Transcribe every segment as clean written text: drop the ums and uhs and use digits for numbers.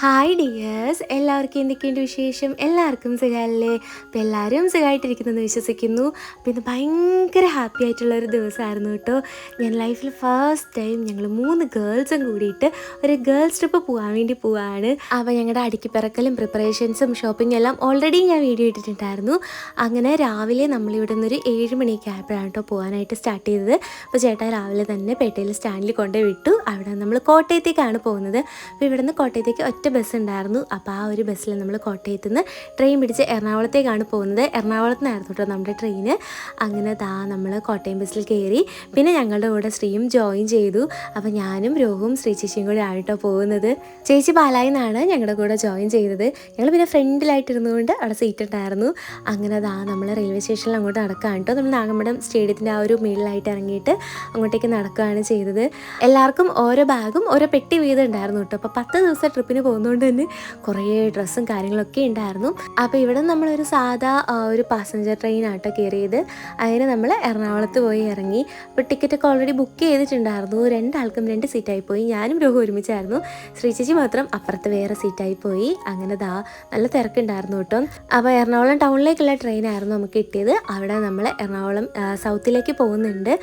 Hi dears, എല്ലാവർക്കും എന്തൊക്കെയുണ്ട് വിശേഷം? എല്ലാവർക്കും സുഖമല്ലേ? അപ്പോൾ എല്ലാവരും സുഖമായിട്ടിരിക്കുന്നെന്ന് വിശ്വസിക്കുന്നു. അപ്പോൾ ഇന്ന് ഭയങ്കര ഹാപ്പി ആയിട്ടുള്ളൊരു ദിവസമായിരുന്നു കേട്ടോ. ഞാൻ ലൈഫിൽ ഫസ്റ്റ് ടൈം ഞങ്ങൾ 3 ഗേൾസും കൂടിയിട്ട് ഒരു ഗേൾസ് ട്രിപ്പ് പോകാൻ വേണ്ടി പോവുകയാണ്. അപ്പോൾ ഞങ്ങളുടെ അടുക്കിപ്പിറക്കലും പ്രിപ്പറേഷൻസും ഷോപ്പിംഗും എല്ലാം ഓൾറെഡി ഞാൻ വീഡിയോ ഇട്ടിട്ടുണ്ടായിരുന്നു. അങ്ങനെ രാവിലെ നമ്മളിവിടെ നിന്നൊരു 7 മണിയൊക്കെ ആയപ്പോഴാണ് കേട്ടോ പോകാനായിട്ട് സ്റ്റാർട്ട് ചെയ്തത്. അപ്പോൾ ചേട്ടാ രാവിലെ തന്നെ പേട്ടയിൽ സ്റ്റാൻഡിൽ കൊണ്ടുപോയി വിട്ടു. അവിടെ നമ്മൾ കോട്ടയത്തേക്കാണ് പോകുന്നത്. അപ്പോൾ ഇവിടെ നിന്ന് കോട്ടയത്തേക്ക് ഒറ്റ ബസ് ഉണ്ടായിരുന്നു. അപ്പോൾ ആ ഒരു ബസ്സിൽ നമ്മൾ കോട്ടയത്ത് നിന്ന് ട്രെയിൻ പിടിച്ച് എറണാകുളത്തേക്കാണ് പോകുന്നത്. എറണാകുളത്ത് നിന്നായിരുന്നു കേട്ടോ നമ്മുടെ ട്രെയിന്. അങ്ങനെ നമ്മൾ കോട്ടയം ബസ്സിൽ കയറി. പിന്നെ ഞങ്ങളുടെ കൂടെ ശ്രീയും ജോയിൻ ചെയ്തു. അപ്പോൾ ഞാനും രോഹുവും ശ്രീ ചേച്ചിയും കൂടെ ആയിട്ടോ പോകുന്നത്. ചേച്ചി പാലായിൽ നിന്നാണ് ഞങ്ങളുടെ കൂടെ ജോയിൻ ചെയ്തത്. ഞങ്ങൾ പിന്നെ ഫ്രണ്ടിലായിട്ടിരുന്നുകൊണ്ട് അവിടെ സീറ്റ് ഉണ്ടായിരുന്നു. അങ്ങനെ നമ്മൾ റെയിൽവേ സ്റ്റേഷനിൽ അങ്ങോട്ട് നടക്കുകയാണ് കേട്ടോ. നമ്മൾ നാഗമ്പടം സ്റ്റേഡിയത്തിൻ്റെ ആ ഒരു മേളിലായിട്ട് ഇറങ്ങിയിട്ട് അങ്ങോട്ടേക്ക് നടക്കുകയാണ് ചെയ്തത്. എല്ലാവർക്കും ഓരോ ബാഗും ഓരോ പെട്ടി വീതം ഉണ്ടായിരുന്നു കേട്ടോ. അപ്പോൾ 10 ദിവസം ട്രിപ്പിന് പോകുന്നതുകൊണ്ട് തന്നെ കുറേ ഡ്രസ്സും കാര്യങ്ങളൊക്കെ ഉണ്ടായിരുന്നു. അപ്പോൾ ഇവിടെ നമ്മളൊരു സാധാ ഒരു പാസഞ്ചർ ട്രെയിനാട്ടോ കയറിയത്. അതിന് നമ്മൾ എറണാകുളത്ത് പോയി ഇറങ്ങി. അപ്പോൾ ടിക്കറ്റൊക്കെ ഓൾറെഡി ബുക്ക് ചെയ്തിട്ടുണ്ടായിരുന്നു. 2 ആൾക്കും 2 സീറ്റായി പോയി. ഞാനും രോഗം ഒരുമിച്ചായിരുന്നു. ശ്രീ ചേച്ചി മാത്രം അപ്പുറത്ത് വേറെ സീറ്റായി പോയി. അങ്ങനെ നല്ല തിരക്കുണ്ടായിരുന്നു കേട്ടോ. അപ്പോൾ എറണാകുളം ടൗണിലേക്കുള്ള ട്രെയിനായിരുന്നു നമുക്ക് കിട്ടിയത്. അവിടെ നമ്മൾ എറണാകുളം സൗത്തിലേക്ക് പോകുന്നുണ്ട്.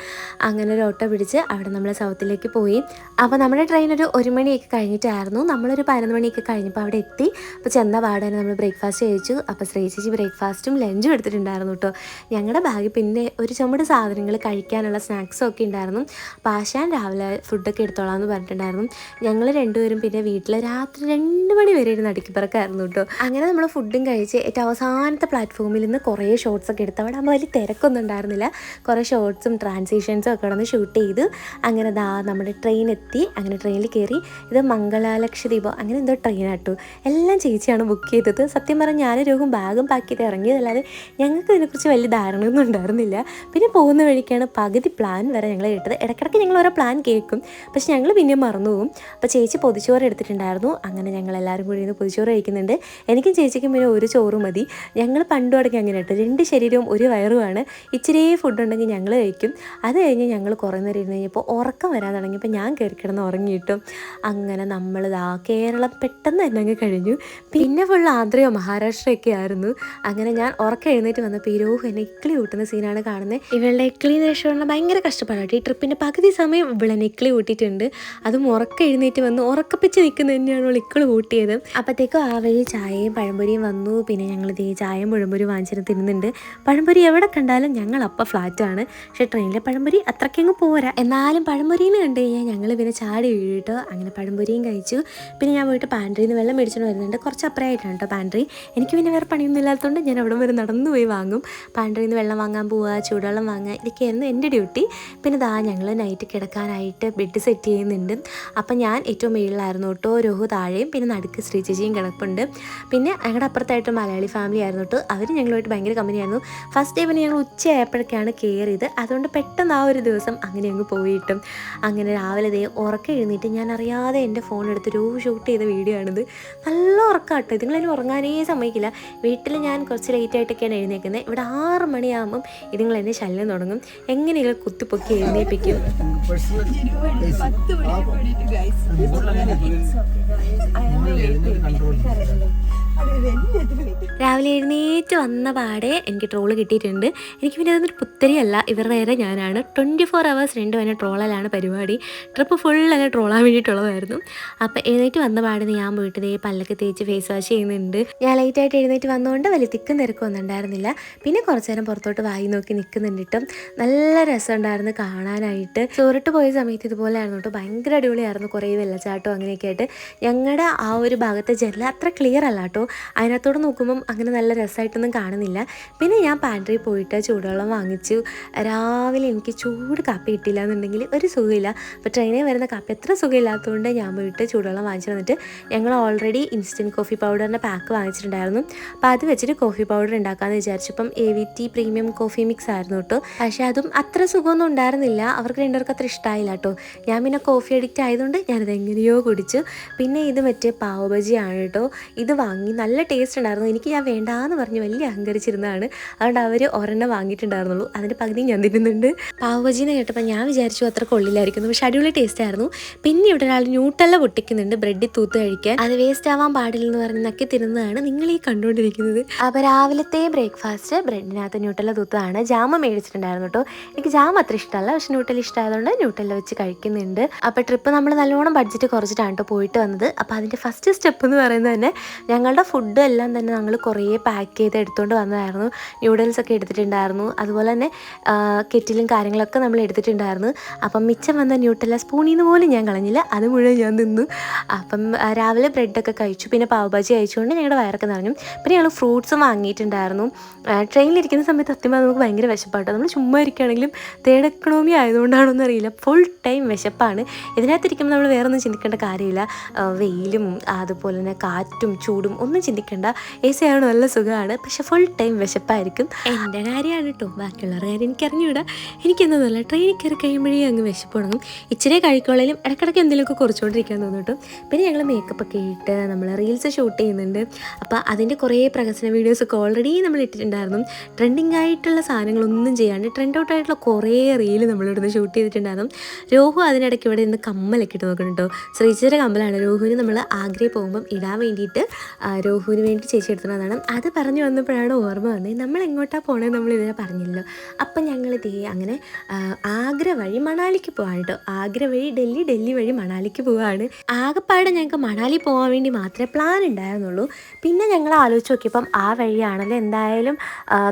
അങ്ങനെ ഒരു ഓട്ടോ പിടിച്ച് അവിടെ നമ്മൾ സൗത്തിലേക്ക് പോയി. അപ്പോൾ നമ്മുടെ ട്രെയിൻ ഒരു 1 മണിയൊക്കെ കഴിഞ്ഞിട്ടായിരുന്നു. നമ്മളൊരു 11 മണിയൊക്കെ കഴിഞ്ഞപ്പോൾ അവിടെ എത്തി. അപ്പോൾ ചെന്ന പാടാണ് നമ്മൾ ബ്രേക്ക്ഫാസ്റ്റ് കഴിച്ചു. അപ്പോൾ ശ്രീ ചേച്ചി ബ്രേക്ക്ഫാസ്റ്റും ലഞ്ചും എടുത്തിട്ടുണ്ടായിരുന്നു കേട്ടോ. ഞങ്ങളുടെ ബാഗിൽ പിന്നെ ഒരു ചുമട് സാധനങ്ങൾ കഴിക്കാനുള്ള സ്നാക്സും ഒക്കെ ഉണ്ടായിരുന്നു. അപ്പോൾ ആശാൻ രാവിലെ ഫുഡൊക്കെ എടുത്തോളാം എന്ന് പറഞ്ഞിട്ടുണ്ടായിരുന്നു. ഞങ്ങൾ രണ്ടുപേരും പിന്നെ വീട്ടിൽ രാത്രി 2 മണി വരെ ഇരുന്ന് അടുക്കിപ്പറക്കായിരുന്നു കേട്ടോ. അങ്ങനെ നമ്മൾ ഫുഡും കഴിച്ച് ഏറ്റവും അവസാനത്തെ പ്ലാറ്റ്ഫോമിൽ നിന്ന് കുറേ ഷോർട്സൊക്കെ എടുത്ത് അവിടെ നമ്മൾ വലിയ തിരക്കൊന്നും ഉണ്ടായിരുന്നില്ല. കുറേ ഷോർട്സും ട്രാൻസിഷൻസും ഒക്കെ ഒന്ന് ഷൂട്ട് ചെയ്തു. അങ്ങനെ നമ്മുടെ ട്രെയിൻ എത്തി. അങ്ങനെ ട്രെയിനിൽ കയറി. ഇത് മംഗളാലക്ഷദ്വീപോ അങ്ങനെ എന്തോ ട്രെയിനാട്ടോ. എല്ലാം ചേച്ചിയാണ് ബുക്ക് ചെയ്തത്. സത്യം പറഞ്ഞാൽ ഞാൻ രോഗം ബാഗും പാക്ക് ചെയ്ത് ഇറങ്ങിയതല്ലാതെ ഞങ്ങൾക്ക് ഇതിനെക്കുറിച്ച് വലിയ ധാരണയൊന്നും ഉണ്ടായിരുന്നില്ല. പിന്നെ പോകുന്ന വഴിക്കാണ് പകുതി പ്ലാൻ വരെ ഞങ്ങൾ കേട്ടത്. ഇടയ്ക്കിടയ്ക്ക് ഞങ്ങൾ ഓരോ പ്ലാൻ കേൾക്കും, പക്ഷെ ഞങ്ങൾ പിന്നെ മറന്നു പോകും. അപ്പോൾ ചേച്ചി പൊതിച്ചോറ് എടുത്തിട്ടുണ്ടായിരുന്നു. അങ്ങനെ ഞങ്ങൾ എല്ലാവരും കൂടി ഇന്ന് പൊതിച്ചോറ് കഴിക്കുന്നുണ്ട്. എനിക്കും ചേച്ചിക്കും പിന്നെ ഒരു ചോറ് മതി. ഞങ്ങൾ പണ്ടും അടക്കി അങ്ങനെ കേട്ടോ, 2 ശരീരവും ഒരു വയറുമാണ്. ഇച്ചിരി ഫുഡ് ഉണ്ടെങ്കിൽ ഞങ്ങൾ കഴിക്കും. അത് കഴിഞ്ഞ് ഞങ്ങൾ കുറേ നേരം ഇരുന്ന് കഴിഞ്ഞപ്പോൾ ഉറക്കം വരാൻ തുടങ്ങിയപ്പോൾ ഞാൻ കയറി കിടന്ന് ഉറങ്ങിയിട്ടും. അങ്ങനെ നമ്മൾ കേരളം പെട്ടെന്ന് തന്നെ അങ്ങ് കഴിഞ്ഞു. പിന്നെ ഫുൾ ആന്ധ്രയോ മഹാരാഷ്ട്രയൊക്കെ ആയിരുന്നു. അങ്ങനെ ഞാൻ ഉറക്കം എഴുന്നേറ്റ് വന്നപ്പോൾ ഈ രോഹു എന്നെ ഇക്കിളി കൂട്ടുന്ന സീനാണ് കാണുന്നത്. ഇവളുടെ ഇക്കിളിന്ന് രക്ഷപ്പെടാൻ ഭയങ്കര കഷ്ടപ്പാടായിട്ട്. ഈ ട്രിപ്പിൻ്റെ പകുതി സമയം ഇവളെന്നെ ഇക്കിളി കൂട്ടിയിട്ടുണ്ട്. അതും ഉറക്കം എഴുന്നേറ്റ് വന്ന് ഉറക്കപ്പിച്ച് നിൽക്കുന്നത് തന്നെയാണ് അവൾ ഇക്കിളി കൂട്ടിയത്. അപ്പോഴത്തേക്കും ആ വഴി ചായയും പഴംപൊരിയും വന്നു. പിന്നെ ഞങ്ങൾ ചായയും പഴംപൊരി വാങ്ങിച്ചിട്ട് തിന്നുന്നുണ്ട്. പഴംപൊരി എവിടെ കണ്ടാലും ഞങ്ങൾ അപ്പം ഫ്ലാറ്റാണ്. പക്ഷേ ട്രെയിനിലെ പഴംപൊരി അത്രയ്ക്കങ്ങ് പോരാ. എന്നാലും പഴംപൊരിന്ന് കണ്ടു കഴിഞ്ഞാൽ ഞങ്ങൾ പിന്നെ ചാടി വീഴിട്ടോ. അങ്ങനെ പഴംപൊരിയും കഴിച്ചു. പിന്നെ ഞാൻ പോയിട്ട് പാൻട്രിയിൽ നിന്ന് വെള്ളം മേടിച്ചുകൊണ്ട് വരുന്നുണ്ട്. കുറച്ച് അപ്പുറമായിട്ടാണ് കേട്ടോ പാൻട്രി. എനിക്ക് പിന്നെ വേറെ പണിയൊന്നും ഇല്ലാത്തതുകൊണ്ട് ഞാൻ അവിടെ വരെ നടന്നു പോയി വാങ്ങും. പാൻട്രിയിൽ നിന്ന് വെള്ളം വാങ്ങാൻ പോവുക, ചൂടുവെള്ളം വാങ്ങുക, ഇതൊക്കെയായിരുന്നു എൻ്റെ ഡ്യൂട്ടി. പിന്നെ ഞങ്ങൾ നൈറ്റ് കിടക്കാനായിട്ട് ബെഡ് സെറ്റ് ചെയ്യുന്നുണ്ട്. അപ്പം ഞാൻ ഏറ്റവും മേളിലായിരുന്നു കേട്ടോ. രോഹു താഴെയും പിന്നെ നടുക്ക് ശ്രീ ചേച്ചിയും കിടപ്പുണ്ട്. പിന്നെ ഞങ്ങളുടെ അപ്പുറത്തായിട്ട് മലയാളി ഫാമിലി ആയിരുന്നു കേട്ടോ. അവർ ഞങ്ങളുമായിട്ട് ഭയങ്കര കമ്പനിയായിരുന്നു. ഫസ്റ്റ് ഡേ പിന്നെ ഞങ്ങൾ ഉച്ചയായപ്പോഴൊക്കെയാണ് കയറിയത്. അതുകൊണ്ട് പെട്ടെന്ന് ആ ഒരു ദിവസം അങ്ങനെ അങ്ങ് പോയിട്ടും. അങ്ങനെ രാവിലെ ഉറക്കം എഴുന്നേറ്റ് ഞാൻ അറിയാതെ എൻ്റെ ഫോൺ എടുത്ത് രോഹു ഷൂട്ട് ചെയ്ത വീഡിയോ ആണിത്. നല്ല ഉറക്കാട്ടോ. ഇതുങ്ങളതിന് ഉറങ്ങാനേ സമ്മതിക്കില്ല. വീട്ടിൽ ഞാൻ കുറച്ച് ലേറ്റായിട്ടൊക്കെയാണ് എഴുന്നേക്കുന്നത്. ഇവിടെ 6 മണിയാകുമ്പം ഇതുങ്ങൾ എന്നെ ശല്യം തുടങ്ങും. എങ്ങനെയെങ്കിലും കുത്തിപ്പൊക്കി എഴുന്നേൽപ്പിക്കും. രാവിലെ എഴുന്നേറ്റ് വന്ന പാടെ എനിക്ക് ട്രോള് കിട്ടിയിട്ടുണ്ട്. എനിക്ക് പിന്നെ അതൊന്നൊരു പുത്തരിയല്ല, ഇവരുടെ നേരെ ഞാനാണ്. 24 hours 2 വരെ ട്രോളലാണ് പരിപാടി. ട്രിപ്പ് ഫുൾ അങ്ങനെ ട്രോളാൻ വേണ്ടിയിട്ടുള്ളതായിരുന്നു. അപ്പോൾ എഴുന്നേറ്റ് വന്ന പാടെ ഞാൻ പോയിട്ട് പല്ലൊക്കെ തേച്ച് ഫേസ് വാഷ് ചെയ്യുന്നുണ്ട്. ഞാൻ ലേറ്റായിട്ട് എഴുന്നേറ്റ് വന്നതുകൊണ്ട് വലിയ തിക്കും തിരക്കൊന്നും ഉണ്ടായിരുന്നില്ല. പിന്നെ കുറച്ച് നേരം പുറത്തോട്ട് വായി നോക്കി നിൽക്കുന്നുണ്ടിട്ടും നല്ല രസമുണ്ടായിരുന്നു കാണാനായിട്ട്. ചോറിട്ട് പോയ സമയത്ത് ഇതുപോലെ ആയിരുന്നു കേട്ടോ. ഭയങ്കര അടിപൊളിയായിരുന്നു. കുറേ വെള്ളച്ചാട്ടം അങ്ങനെയൊക്കെ ആയിട്ട്. ഞങ്ങളുടെ ആ ഒരു ഭാഗത്തെ ജനൽ അത്ര ക്ലിയർ അല്ല കേട്ടോ. അതിനകത്തോടെ നോക്കുമ്പം അങ്ങനെ നല്ല രസമായിട്ടൊന്നും കാണുന്നില്ല. പിന്നെ ഞാൻ പാൻട്രിയിൽ പോയിട്ട് ചൂടുവെള്ളം വാങ്ങിച്ചു. രാവിലെ എനിക്ക് ചൂട് കാപ്പി കിട്ടില്ല എന്നുണ്ടെങ്കിൽ ഒരു സുഖമില്ല. അപ്പോൾ ട്രെയിനിൽ വരുന്ന കാപ്പി എത്ര സുഖമില്ലാത്തതുകൊണ്ട് ഞാൻ പോയിട്ട് ചൂടുവെള്ളം വാങ്ങിച്ചു വന്നിട്ട് ഞങ്ങൾ ഓൾറെഡി ഇൻസ്റ്റൻറ്റ് കോഫി പൗഡറിൻ്റെ പാക്ക് വാങ്ങിച്ചിട്ടുണ്ടായിരുന്നു. അപ്പോൾ അത് വെച്ചിട്ട് കോഫി പൗഡർ ഉണ്ടാക്കാമെന്ന് വിചാരിച്ചു. ഇപ്പം AVT പ്രീമിയം കോഫി മിക്സ് ആയിരുന്നു കേട്ടോ. പക്ഷേ അതും അത്ര സുഖമൊന്നും ഉണ്ടായിരുന്നില്ല. അവർക്ക് രണ്ടുപേർക്ക് അത്ര ഇഷ്ടമായില്ല കേട്ടോ. ഞാൻ പിന്നെ കോഫി അഡിക്റ്റ് ആയതുകൊണ്ട് ഞാനത് എങ്ങനെയോ കുടിച്ചു. പിന്നെ ഇത് മറ്റേ പാവ് ബജിയാണ് കേട്ടോ. ഇത് വാങ്ങി നല്ല ടേസ്റ്റ് ഉണ്ടായിരുന്നു. എനിക്ക് ഞാൻ വേണ്ടാന്ന് പറഞ്ഞ് വലിയ അഹങ്കരിച്ചിരുന്നതാണ്. അതുകൊണ്ട് അവർ ഒരെണ്ണം വാങ്ങിയിട്ടുണ്ടായിരുന്നുള്ളൂ. അതിൻ്റെ പകുതി ഞാൻ തിന്നുന്നുണ്ട്. പാവ് ബജി എന്ന് കേട്ടപ്പോൾ ഞാൻ വിചാരിച്ചു അത്ര കൊള്ളില്ലായിരിക്കുന്നു, പക്ഷേ അടിപൊളി ടേസ്റ്റ് ആയിരുന്നു. പിന്നെ ഇവിടെ ഒരാൾ ന്യൂട്ടല്ല പൊട്ടിക്കുന്നുണ്ട് ബ്രെഡിൽ തൂത്ത് കഴിക്കാൻ. അത് വേസ്റ്റ് ആവാൻ പാടില്ലെന്ന് പറഞ്ഞ് നക്കി തിരുന്നതാണ് നിങ്ങൾ ഈ കണ്ടുകൊണ്ടിരിക്കുന്നത്. അപ്പോൾ രാവിലത്തെ ബ്രേക്ക്ഫാസ്റ്റ് ബ്രെഡിനകത്ത് ന്യൂട്ടല്ല തൂത്തതാണ്. ജാമ മേടിച്ചിട്ടുണ്ടായിരുന്നു കേട്ടോ. എനിക്ക് ജാം അത്ര ഇഷ്ടമല്ല, പക്ഷെ ന്യൂട്ടല്ല ഇഷ്ടമായതുകൊണ്ട് ന്യൂട്ടല്ല വെച്ച് കഴിക്കുന്നുണ്ട്. അപ്പോൾ ട്രിപ്പ് നമ്മൾ നല്ലോണം ബഡ്ജറ്റ് കുറച്ചിട്ടാണ് കേട്ടോ പോയിട്ട് വന്നത്. അപ്പോൾ അതിൻ്റെ ഫസ്റ്റ് സ്റ്റെപ്പ് എന്ന് പറയുന്നത് തന്നെ ഞങ്ങളുടെ ഫുഡ് എല്ലാം തന്നെ ഞങ്ങൾ കുറേ പാക്ക് ചെയ്ത് എടുത്തുകൊണ്ട് വന്നതായിരുന്നു. ന്യൂഡിൽസ് ഒക്കെ എടുത്തിട്ടുണ്ടായിരുന്നു, അതുപോലെ തന്നെ കെറ്റിലും കാര്യങ്ങളൊക്കെ നമ്മൾ എടുത്തിട്ടുണ്ടായിരുന്നു. അപ്പം മിച്ചം വന്ന ന്യൂട്ടല്ല സ്പൂണിൽ നിന്ന് പോലും ഞാൻ കളഞ്ഞില്ല, അത് മുഴുവൻ ഞാൻ തിന്നു. അപ്പം രാവിലെ ബ്രെഡൊക്കെ കഴിച്ചു, പിന്നെ പാവ് ബജി കഴിച്ചുകൊണ്ട് ഞങ്ങളുടെ വയറൊക്കെ നിറഞ്ഞു. പിന്നെ ഞങ്ങൾ ഫ്രൂട്ട്സും വാങ്ങിയിട്ടുണ്ടായിരുന്നു. ട്രെയിനിലിരിക്കുന്ന സമയത്ത് സത്യം നമുക്ക് ഭയങ്കര വിശപ്പാട്ടോ. നമ്മൾ ചുമ്മാ ഇരിക്കുകയാണെങ്കിലും തേർഡ് എക്കണോമി ആയതുകൊണ്ടാണോ എന്നറിയില്ല, ഫുൾ ടൈം വിശപ്പാണ്. ഇതിനകത്തിരിക്കുമ്പോൾ നമ്മൾ വേറെ ഒന്നും ചിന്തിക്കേണ്ട കാര്യമില്ല. വെയിലും അതുപോലെ തന്നെ കാറ്റും ചൂടും ഒന്നും ചിന്തിക്കേണ്ട. എ സി ആയതുകൊണ്ട് നല്ല സുഖമാണ്, പക്ഷെ ഫുൾ ടൈം വിശപ്പായിരിക്കും. എൻ്റെ കാര്യമാണ് കേട്ടോ, ബാക്കിയുള്ളവരുടെ കാര്യം എനിക്കറിഞ്ഞൂടാ. എനിക്കെന്നതല്ല, ട്രെയിനിൽ കയറി കഴിയുമ്പോഴേ അങ്ങ് വിശപ്പ് തുടങ്ങും. ഇച്ചിരി കഴിക്കുള്ളതിലും ഇടയ്ക്കിടയ്ക്ക് എന്തെങ്കിലുമൊക്കെ കുറച്ചുകൊണ്ടിരിക്കാൻ തോന്നും കേട്ടോ. പിന്നെ ഞങ്ങൾ മേക്കപ്പൊക്കെ ഇട്ട് നമ്മൾ റീൽസ് ഷൂട്ട് ചെയ്യുന്നുണ്ട്. അപ്പോൾ അതിൻ്റെ കുറേ പ്രകസന വീഡിയോസൊക്കെ ഓൾറെഡി നമ്മൾ ഇട്ടിട്ടുണ്ടായിരുന്നു. ട്രെൻഡിങ് ആയിട്ടുള്ള സാധനങ്ങളൊന്നും ചെയ്യാണ്ട് ട്രെൻഡ് ഔട്ട് ആയിട്ടുള്ള കുറേ റീല് നമ്മളിവിടുന്ന് ഷൂട്ട് ചെയ്തിട്ടുണ്ടായിരുന്നു. രോഹു അതിനിടയ്ക്ക് ഇവിടെ നിന്ന് കമ്മലൊക്കെ ഇട്ട് നോക്കണം കേട്ടോ. ശ്രീചിയുടെ കമ്മലാണ്. രോഹുവിന് നമ്മൾ ആഗ്രയിൽ പോകുമ്പം ഇടാൻ വേണ്ടിയിട്ട് രോഹുവിന് വേണ്ടി ചേച്ചി എടുത്തതാണ്. അത് പറഞ്ഞു വന്നപ്പോഴാണ് ഓർമ്മ വന്നത്, നമ്മൾ എങ്ങോട്ടാണ് പോകണത് നമ്മൾ ഇതിനെ പറഞ്ഞില്ലല്ലോ. അപ്പം ഞങ്ങളിതേ അങ്ങനെ ആഗ്ര വഴി മണാലിക്ക് പോവാണ് കേട്ടോ. ആഗ്ര വഴി ഡൽഹി, ഡൽഹി വഴി മണാലിക്ക് പോവുകയാണ്. ആകെപ്പാടെ ഞങ്ങൾക്ക് മണാലി പോകാൻ വേണ്ടി മാത്രമേ പ്ലാൻ ഉണ്ടായിരുന്നുള്ളൂ. പിന്നെ ഞങ്ങൾ ആലോചിച്ച് നോക്കിയപ്പം ആ വഴിയാണല്ലോ എന്തായാലും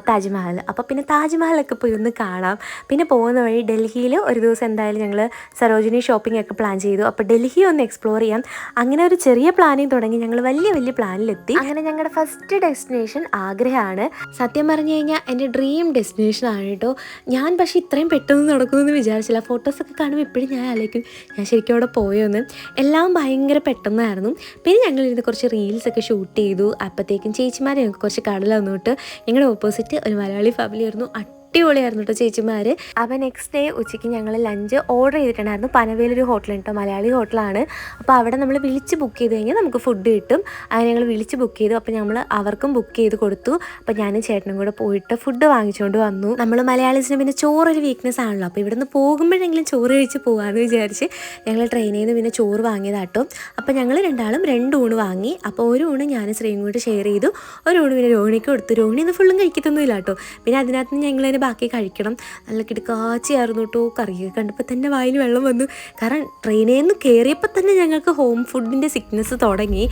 താജ്മഹൽ. അപ്പോൾ പിന്നെ താജ്മഹലൊക്കെ പോയി ഒന്ന് കാണാം. പിന്നെ പോകുന്ന വഴി ഡൽഹിയിൽ ഒരു ദിവസം എന്തായാലും ഞങ്ങൾ സരോജിനി ഷോപ്പിംഗ് ഒക്കെ പ്ലാൻ ചെയ്തു. അപ്പോൾ ഡൽഹി ഒന്ന് എക്സ്പ്ലോർ ചെയ്യാം. അങ്ങനെ ഒരു ചെറിയ പ്ലാനിങ് തുടങ്ങി ഞങ്ങൾ വലിയ വലിയ പ്ലാനിലെത്തി. അങ്ങനെ ഞങ്ങളുടെ ഫസ്റ്റ് ഡെസ്റ്റിനേഷൻ ആഗ്രയാണ്. സത്യം പറഞ്ഞു കഴിഞ്ഞാൽ എൻ്റെ ഡ്രീം ഡെസ്റ്റിനേഷൻ ആണ് കേട്ടോ. ഞാൻ പക്ഷേ ഇത്രയും പെട്ടെന്ന് നടക്കുമെന്ന് വിചാരിച്ചില്ല. ഫോട്ടോസൊക്കെ കാണുമ്പോൾ ഇപ്പോഴും ഞാൻ ആലോചിക്കും ഞാൻ ശരിക്കും അവിടെ പോയോന്ന്. എല്ലാം ഭയങ്കര പെട്ടെന്നായിരുന്നു. പിന്നെ ഞങ്ങളിരുന്ന് കുറച്ച് റീൽസൊക്കെ ഷൂട്ട് ചെയ്തു. അപ്പോഴത്തേക്കും ചേച്ചിമാരെ ഞങ്ങൾക്ക് കുറച്ച് കടല വന്നിട്ട് ഞങ്ങളുടെ ഓപ്പോസിറ്റ് ഒരു മലയാളി ഫാമിലി ആയിരുന്നു. അടിപൊളിയായിരുന്നു കേട്ടോ ചേച്ചിമാർ. അപ്പോൾ നെക്സ്റ്റ് ഡേ ഉച്ചയ്ക്ക് ഞങ്ങൾ ലഞ്ച് ഓർഡർ ചെയ്തിട്ടുണ്ടായിരുന്നു. പനവേലൊരു ഹോട്ടലുണ്ട് കേട്ടോ, മലയാളി ഹോട്ടലാണ്. അപ്പോൾ അവിടെ നമ്മൾ വിളിച്ച് ബുക്ക് ചെയ്ത് കഴിഞ്ഞാൽ നമുക്ക് ഫുഡ് കിട്ടും. അങ്ങനെ ഞങ്ങൾ വിളിച്ച് ബുക്ക് ചെയ്തു. അപ്പോൾ നമ്മൾ അവർക്കും ബുക്ക് ചെയ്ത് കൊടുത്തു. അപ്പോൾ ഞാനും ചേട്ടനും കൂടെ പോയിട്ട് ഫുഡ് വാങ്ങിച്ചുകൊണ്ട് വന്നു. നമ്മൾ മലയാളീസിന് പിന്നെ ചോറൊരു വീക്ക്നെസ് ആണല്ലോ. അപ്പോൾ ഇവിടുന്ന് പോകുമ്പോഴെങ്കിലും ചോറ് കഴിച്ച് പോകാമെന്ന് വിചാരിച്ച് ഞങ്ങൾ ട്രെയിനിൽ നിന്ന് പിന്നെ ചോറ് വാങ്ങിയതാട്ടോ. അപ്പോൾ ഞങ്ങൾ രണ്ടാളും 2 ഊണ് വാങ്ങി. അപ്പോൾ ഒരു ഊണ് ഞാനും ശ്രീയും കൂടി ഷെയർ ചെയ്തു, ഒരു ഊണ് പിന്നെ രോഹിണിക്ക് കൊടുത്തു. രോഹിണി ഇന്ന് ഫുള്ളും കഴിക്കത്തൊന്നുമില്ല കേട്ടോ. പിന്നെ അതിനകത്ത് ഞങ്ങൾ ബാക്കി കഴിക്കണം. നല്ല കിടക്കാച്ചയായിരുന്നു കേട്ടോ. കറിയൊക്കെ കണ്ടപ്പോൾ തന്നെ വായിൽ വെള്ളം വന്നു. കാരണം ട്രെയിനിൽ നിന്ന് കയറിയപ്പോൾ തന്നെ ഞങ്ങൾക്ക് ഹോം ഫുഡിൻ്റെ സിക്നെസ് തുടങ്ങി.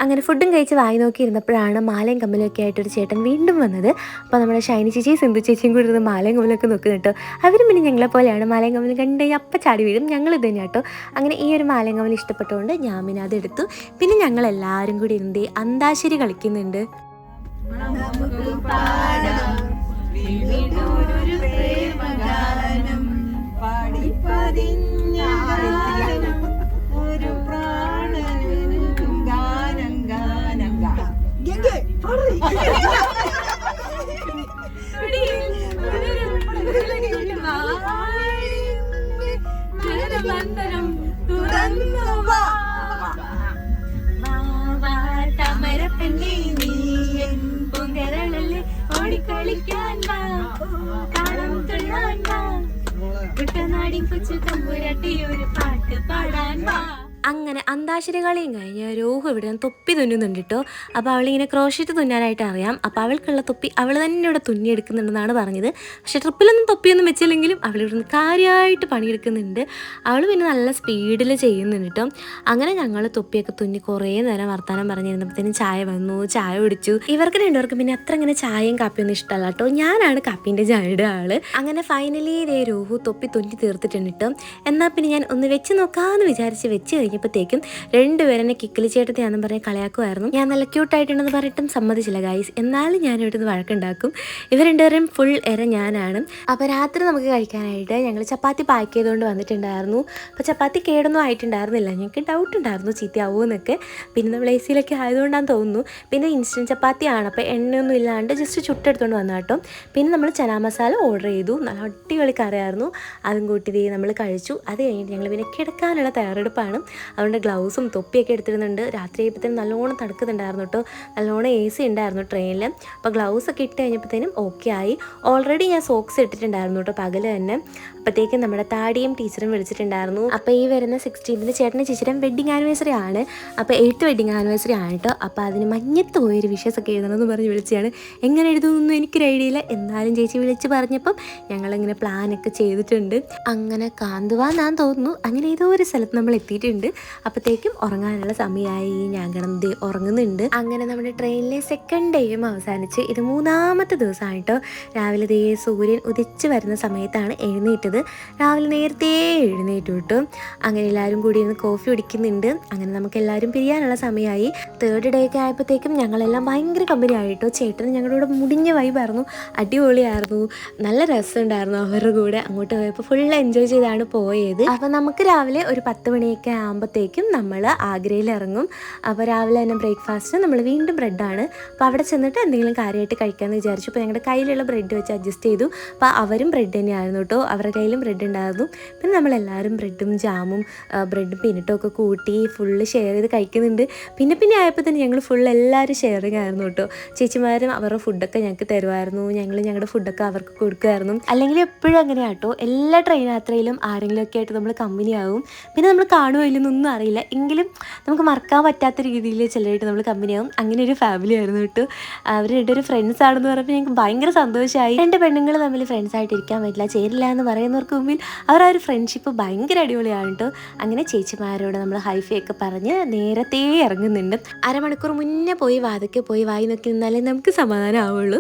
അങ്ങനെ ഫുഡും കഴിച്ച് വായി നോക്കിയിരുന്നപ്പോഴാണ് മാലയും കമ്മലൊക്കെ ആയിട്ടൊരു ചേട്ടൻ വീണ്ടും വന്നത്. അപ്പോൾ നമ്മുടെ ഷൈനി ചേച്ചിയും സിന്ധു ചേച്ചിയും കൂടി ഇരുന്ന് മാലയും കമ്മലൊക്കെ നോക്കുന്നു കേട്ടോ. അവരും പിന്നെ ഞങ്ങളെ പോലെയാണ്, മാലയും കമ്മലും കണ്ട് അപ്പം ചാടി വീഴും. ഞങ്ങൾ ഇത് തന്നെ കേട്ടോ. അങ്ങനെ ഈ ഒരു മാലയും കമ്മൽ ഇഷ്ടപ്പെട്ടുകൊണ്ട് ഞാൻ പിന്നെ അതെടുത്തു. പിന്നെ ഞങ്ങളെല്ലാവരും കൂടി ഇരുന്ന് അന്താക്ഷരി കളിക്കുന്നുണ്ട്. ഓടിക്കളിക്കാൻ കുട്ടനാടി കൊച്ചു തമ്പുരാട്ടി ഒരു പാട്ട് പാടാൻ വാ. അങ്ങനെ അന്താക്ഷരി കളിയും കഴിഞ്ഞ് രോഹു ഇവിടെ തൊപ്പി തുന്നുന്നുണ്ട് കേട്ടോ. അപ്പോൾ അവളിങ്ങനെ ക്രോഷറ്റ് തുന്നാനായിട്ട് അറിയാം. അപ്പോൾ അവൾക്കുള്ള തൊപ്പി അവൾ തന്നെ ഇവിടെ തുന്നിയെടുക്കുന്നുണ്ടെന്നാണ് പറഞ്ഞത്. പക്ഷേ ട്രിപ്പിലൊന്നും തൊപ്പിയൊന്നും വെച്ചില്ലെങ്കിലും അവളിവിടെ നിന്ന് കാര്യമായിട്ട് പണിയെടുക്കുന്നുണ്ട്. അവൾ പിന്നെ നല്ല സ്പീഡിൽ ചെയ്യുന്നുണ്ട് കേട്ടോ. അങ്ങനെ ഞങ്ങൾ തൊപ്പിയൊക്കെ തുന്നി കുറേ നേരം വർത്താനം പറഞ്ഞിരുന്നപ്പോഴത്തേനും ചായ വന്നു, ചായ കുടിച്ചു. ഇവർക്ക് രണ്ടുപേർക്കും പിന്നെ അത്ര ഇങ്ങനെ ചായയും കാപ്പിയൊന്നും ഇഷ്ടമല്ല കേട്ടോ. ഞാനാണ് കാപ്പീൻ്റെ ചായയുടെ ആള്. അങ്ങനെ ഫൈനലി രോഹു തൊപ്പി തുന്നി തീർത്തിട്ടുണ്ട് കേട്ടോ. എന്നാൽ പിന്നെ ഞാൻ ഒന്ന് വെച്ച് നോക്കാമെന്ന് വിചാരിച്ച് വെച്ച് കഴിഞ്ഞു. പറഞ്ഞപ്പോഴത്തേക്കും രണ്ടുപേരും എന്നെ കിക്കിലി ചേട്ടത്തെയാണെന്ന് പറഞ്ഞ് കളിയാക്കുമായിരുന്നു. ഞാൻ നല്ല ക്യൂട്ടായിട്ടുണ്ടെന്ന് പറഞ്ഞിട്ടും സമ്മതിച്ചില്ല ഗൈസ്. എന്നാലും ഞാൻ ഇവിടുന്ന് വഴക്കുണ്ടാക്കും. ഇവർ രണ്ടുപേരും ഫുൾ എര ഞാനാണ്. അപ്പോൾ രാത്രി നമുക്ക് കഴിക്കാനായിട്ട് ഞങ്ങൾ ചപ്പാത്തി പാക്ക് ചെയ്തുകൊണ്ട് വന്നിട്ടുണ്ടായിരുന്നു. അപ്പോൾ ചപ്പാത്തി കേടൊന്നും ആയിട്ടുണ്ടായിരുന്നില്ല. ഞങ്ങൾക്ക് ഡൗട്ട് ഉണ്ടായിരുന്നു ചീത്തയാവുമോ എന്നൊക്കെ. പിന്നെ നമ്മൾ എ സിയിലൊക്കെ ആയതുകൊണ്ടാണെന്ന് തോന്നുന്നു. പിന്നെ ഇൻസ്റ്റൻറ്റ് ചപ്പാത്തിയാണ്, അപ്പോൾ എണ്ണയൊന്നും ഇല്ലാണ്ട് ജസ്റ്റ് ചുട്ടെടുത്തുകൊണ്ട് വന്നു കേട്ടോ. പിന്നെ നമ്മൾ ചനാ മസാല ഓർഡർ ചെയ്തു. നല്ല അടിപൊളി കറിയായിരുന്നു. അതും കൂട്ടി നമ്മൾ കഴിച്ചു. അത് കഴിഞ്ഞിട്ട് ഞങ്ങൾ പിന്നെ കിടക്കാനുള്ള തയ്യാറെടുപ്പാണ്. അതുകൊണ്ട് ഗ്ലൗസും തൊപ്പിയൊക്കെ എടുത്തിരുന്നുണ്ട്. രാത്രി ആയപ്പോഴത്തേനും നല്ലോണം തണുക്കുന്നുണ്ടായിരുന്നു കേട്ടോ. നല്ലോണം എ സി ഉണ്ടായിരുന്നു ട്രെയിനിൽ. അപ്പോൾ ഗ്ലൗസൊക്കെ ഇട്ട് കഴിഞ്ഞപ്പോഴത്തേനും ഓക്കെ ആയി. ഓൾറെഡി ഞാൻ സോക്സ് ഇട്ടിട്ടുണ്ടായിരുന്നു കേട്ടോ പകൽ തന്നെ. അപ്പോഴത്തേക്കും നമ്മുടെ താടിയും ടീച്ചറും വിളിച്ചിട്ടുണ്ടായിരുന്നു. അപ്പോൾ ഈ വരുന്ന 16th ചേട്ടൻ്റെ ചേച്ചിയുടെ വെഡിങ് ആനിവേഴ്സറി ആണ്. അപ്പോൾ 8th വെഡിങ് ആനിവേഴ്സറി ആണ് കേട്ടോ. അപ്പോൾ അതിന് മഞ്ഞത്ത് പോയൊരു വിഷസൊക്കെ എഴുതണമെന്ന് പറഞ്ഞ് വിളിച്ചാണ്. എങ്ങനെ എഴുതുന്നൊന്നും എനിക്കൊരു ഐഡിയ ഇല്ല. എന്നാലും ചേച്ചി വിളിച്ച് പറഞ്ഞപ്പം ഞങ്ങളിങ്ങനെ പ്ലാനൊക്കെ ചെയ്തിട്ടുണ്ട്. അങ്ങനെ കാന്തുവാന്നാന്ന് തോന്നുന്നു. അങ്ങനെ ഏതോ ഒരു സ്ഥലത്ത് നമ്മൾ എത്തിയിട്ടുണ്ട്. അപ്പോഴത്തേക്കും ഉറങ്ങാനുള്ള സമയമായി. ഞാൻ കിടന്ന് ഉറങ്ങുന്നുണ്ട്. അങ്ങനെ നമ്മുടെ ട്രെയിനിലെ സെക്കൻഡ് ഡേയും അവസാനിച്ച് ഇത് 3ാമത്തെ ദിവസമാണ് കേട്ടോ. രാവിലെ ദേ സൂര്യൻ ഉദിച്ച് വരുന്ന സമയത്താണ് എഴുന്നേറ്റത്. രാവിലെ നേരത്തെ എഴുന്നേറ്റു കിട്ടും. അങ്ങനെ എല്ലാവരും കൂടി ഇരുന്ന് കോഫി കുടിക്കുന്നുണ്ട്. അങ്ങനെ നമുക്ക് എല്ലാവരും പിരിയാനുള്ള സമയമായി. 3rd ഡേ ഒക്കെ ആയപ്പോഴത്തേക്കും ഞങ്ങളെല്ലാം ഭയങ്കര കമ്പനി ആയിട്ടോ. ചേട്ടൻ ഞങ്ങളുടെ കൂടെ മുടിഞ്ഞ വൈബായിരുന്നു. അടിപൊളിയായിരുന്നു. നല്ല രസമുണ്ടായിരുന്നു അവരുടെ കൂടെ. അങ്ങോട്ട് പോയപ്പോൾ ഫുൾ എൻജോയ് ചെയ്താണ് പോയത്. അപ്പോൾ നമുക്ക് രാവിലെ ഒരു 10 മണിയൊക്കെ ആകുമ്പോഴത്തേക്കും നമ്മൾ ആഗ്രയിൽ ഇറങ്ങും. അപ്പോൾ രാവിലെ തന്നെ ബ്രേക്ക്ഫാസ്റ്റ് നമ്മൾ വീണ്ടും ബ്രെഡാണ്. അപ്പോൾ അവിടെ ചെന്നിട്ട് എന്തെങ്കിലും കാര്യമായിട്ട് കഴിക്കാമെന്ന് വിചാരിച്ചു. അപ്പോൾ ഞങ്ങളുടെ കയ്യിലുള്ള ബ്രെഡ് വെച്ച് അഡ്ജസ്റ്റ് ചെയ്തു. അപ്പോൾ അവരും ബ്രെഡ് തന്നെയായിരുന്നു കേട്ടോ. അവരുടെ കയ്യിലും ബ്രെഡ് ഉണ്ടായിരുന്നു. പിന്നെ നമ്മളെല്ലാവരും ബ്രെഡും ജാമും ബ്രെഡും പിന്നിട്ടും ഒക്കെ കൂട്ടി ഫുള്ള് ഷെയർ ചെയ്ത് കഴിക്കുന്നുണ്ട്. പിന്നെ ആയപ്പോൾ തന്നെ ഞങ്ങൾ ഫുൾ എല്ലാവരും ഷെയറിങ് ആയിരുന്നു കേട്ടോ. ചേച്ചിമാരും അവരുടെ ഫുഡൊക്കെ ഞങ്ങൾക്ക് തരുമായിരുന്നു. ഞങ്ങൾ ഞങ്ങളുടെ ഫുഡൊക്കെ അവർക്ക് കൊടുക്കുമായിരുന്നു. അല്ലെങ്കിൽ എപ്പോഴും അങ്ങനെയാണ് കേട്ടോ. എല്ലാ ട്രെയിൻ യാത്രയിലും ആരെങ്കിലുമൊക്കെ ആയിട്ട് നമ്മൾ കമ്പനിയാവും. പിന്നെ നമ്മൾ കാണുമോ ഇല്ലെന്നൊന്നും അറിയില്ല. എങ്കിലും നമുക്ക് മറക്കാൻ പറ്റാത്ത രീതിയിൽ ചിലരായിട്ട് നമ്മൾ കമ്പനിയാവും. അങ്ങനെ ഒരു ഫാമിലി ആയിരുന്നു കേട്ടോ. അവർ രണ്ടൊരു ഫ്രണ്ട്സ് ആണെന്ന് പറഞ്ഞപ്പോൾ ഞങ്ങൾക്ക് ഭയങ്കര സന്തോഷമായി. 2 പെണ്ണുങ്ങൾ തമ്മിൽ ഫ്രണ്ട്സായിട്ട് ഇരിക്കാൻ പറ്റില്ല, ചേരില്ല എന്ന് പറയുന്നവർക്ക് മുമ്പിൽ അവരുടെ ഒരു ഫ്രണ്ട്ഷിപ്പ് ഭയങ്കര അടിപൊളിയാണ് കേട്ടോ. അങ്ങനെ ചേച്ചിമാരോട് നമ്മൾ ഹൈഫൈ ഒക്കെ പറഞ്ഞ് നേരത്തെ ഇറങ്ങുന്നുണ്ട്. അരമണിക്കൂർ മുന്നേ പോയി വാതൊക്കെ പോയി വായി നോക്കി നിന്നാലേ നമുക്ക് സമാധാനം ആവുള്ളൂ.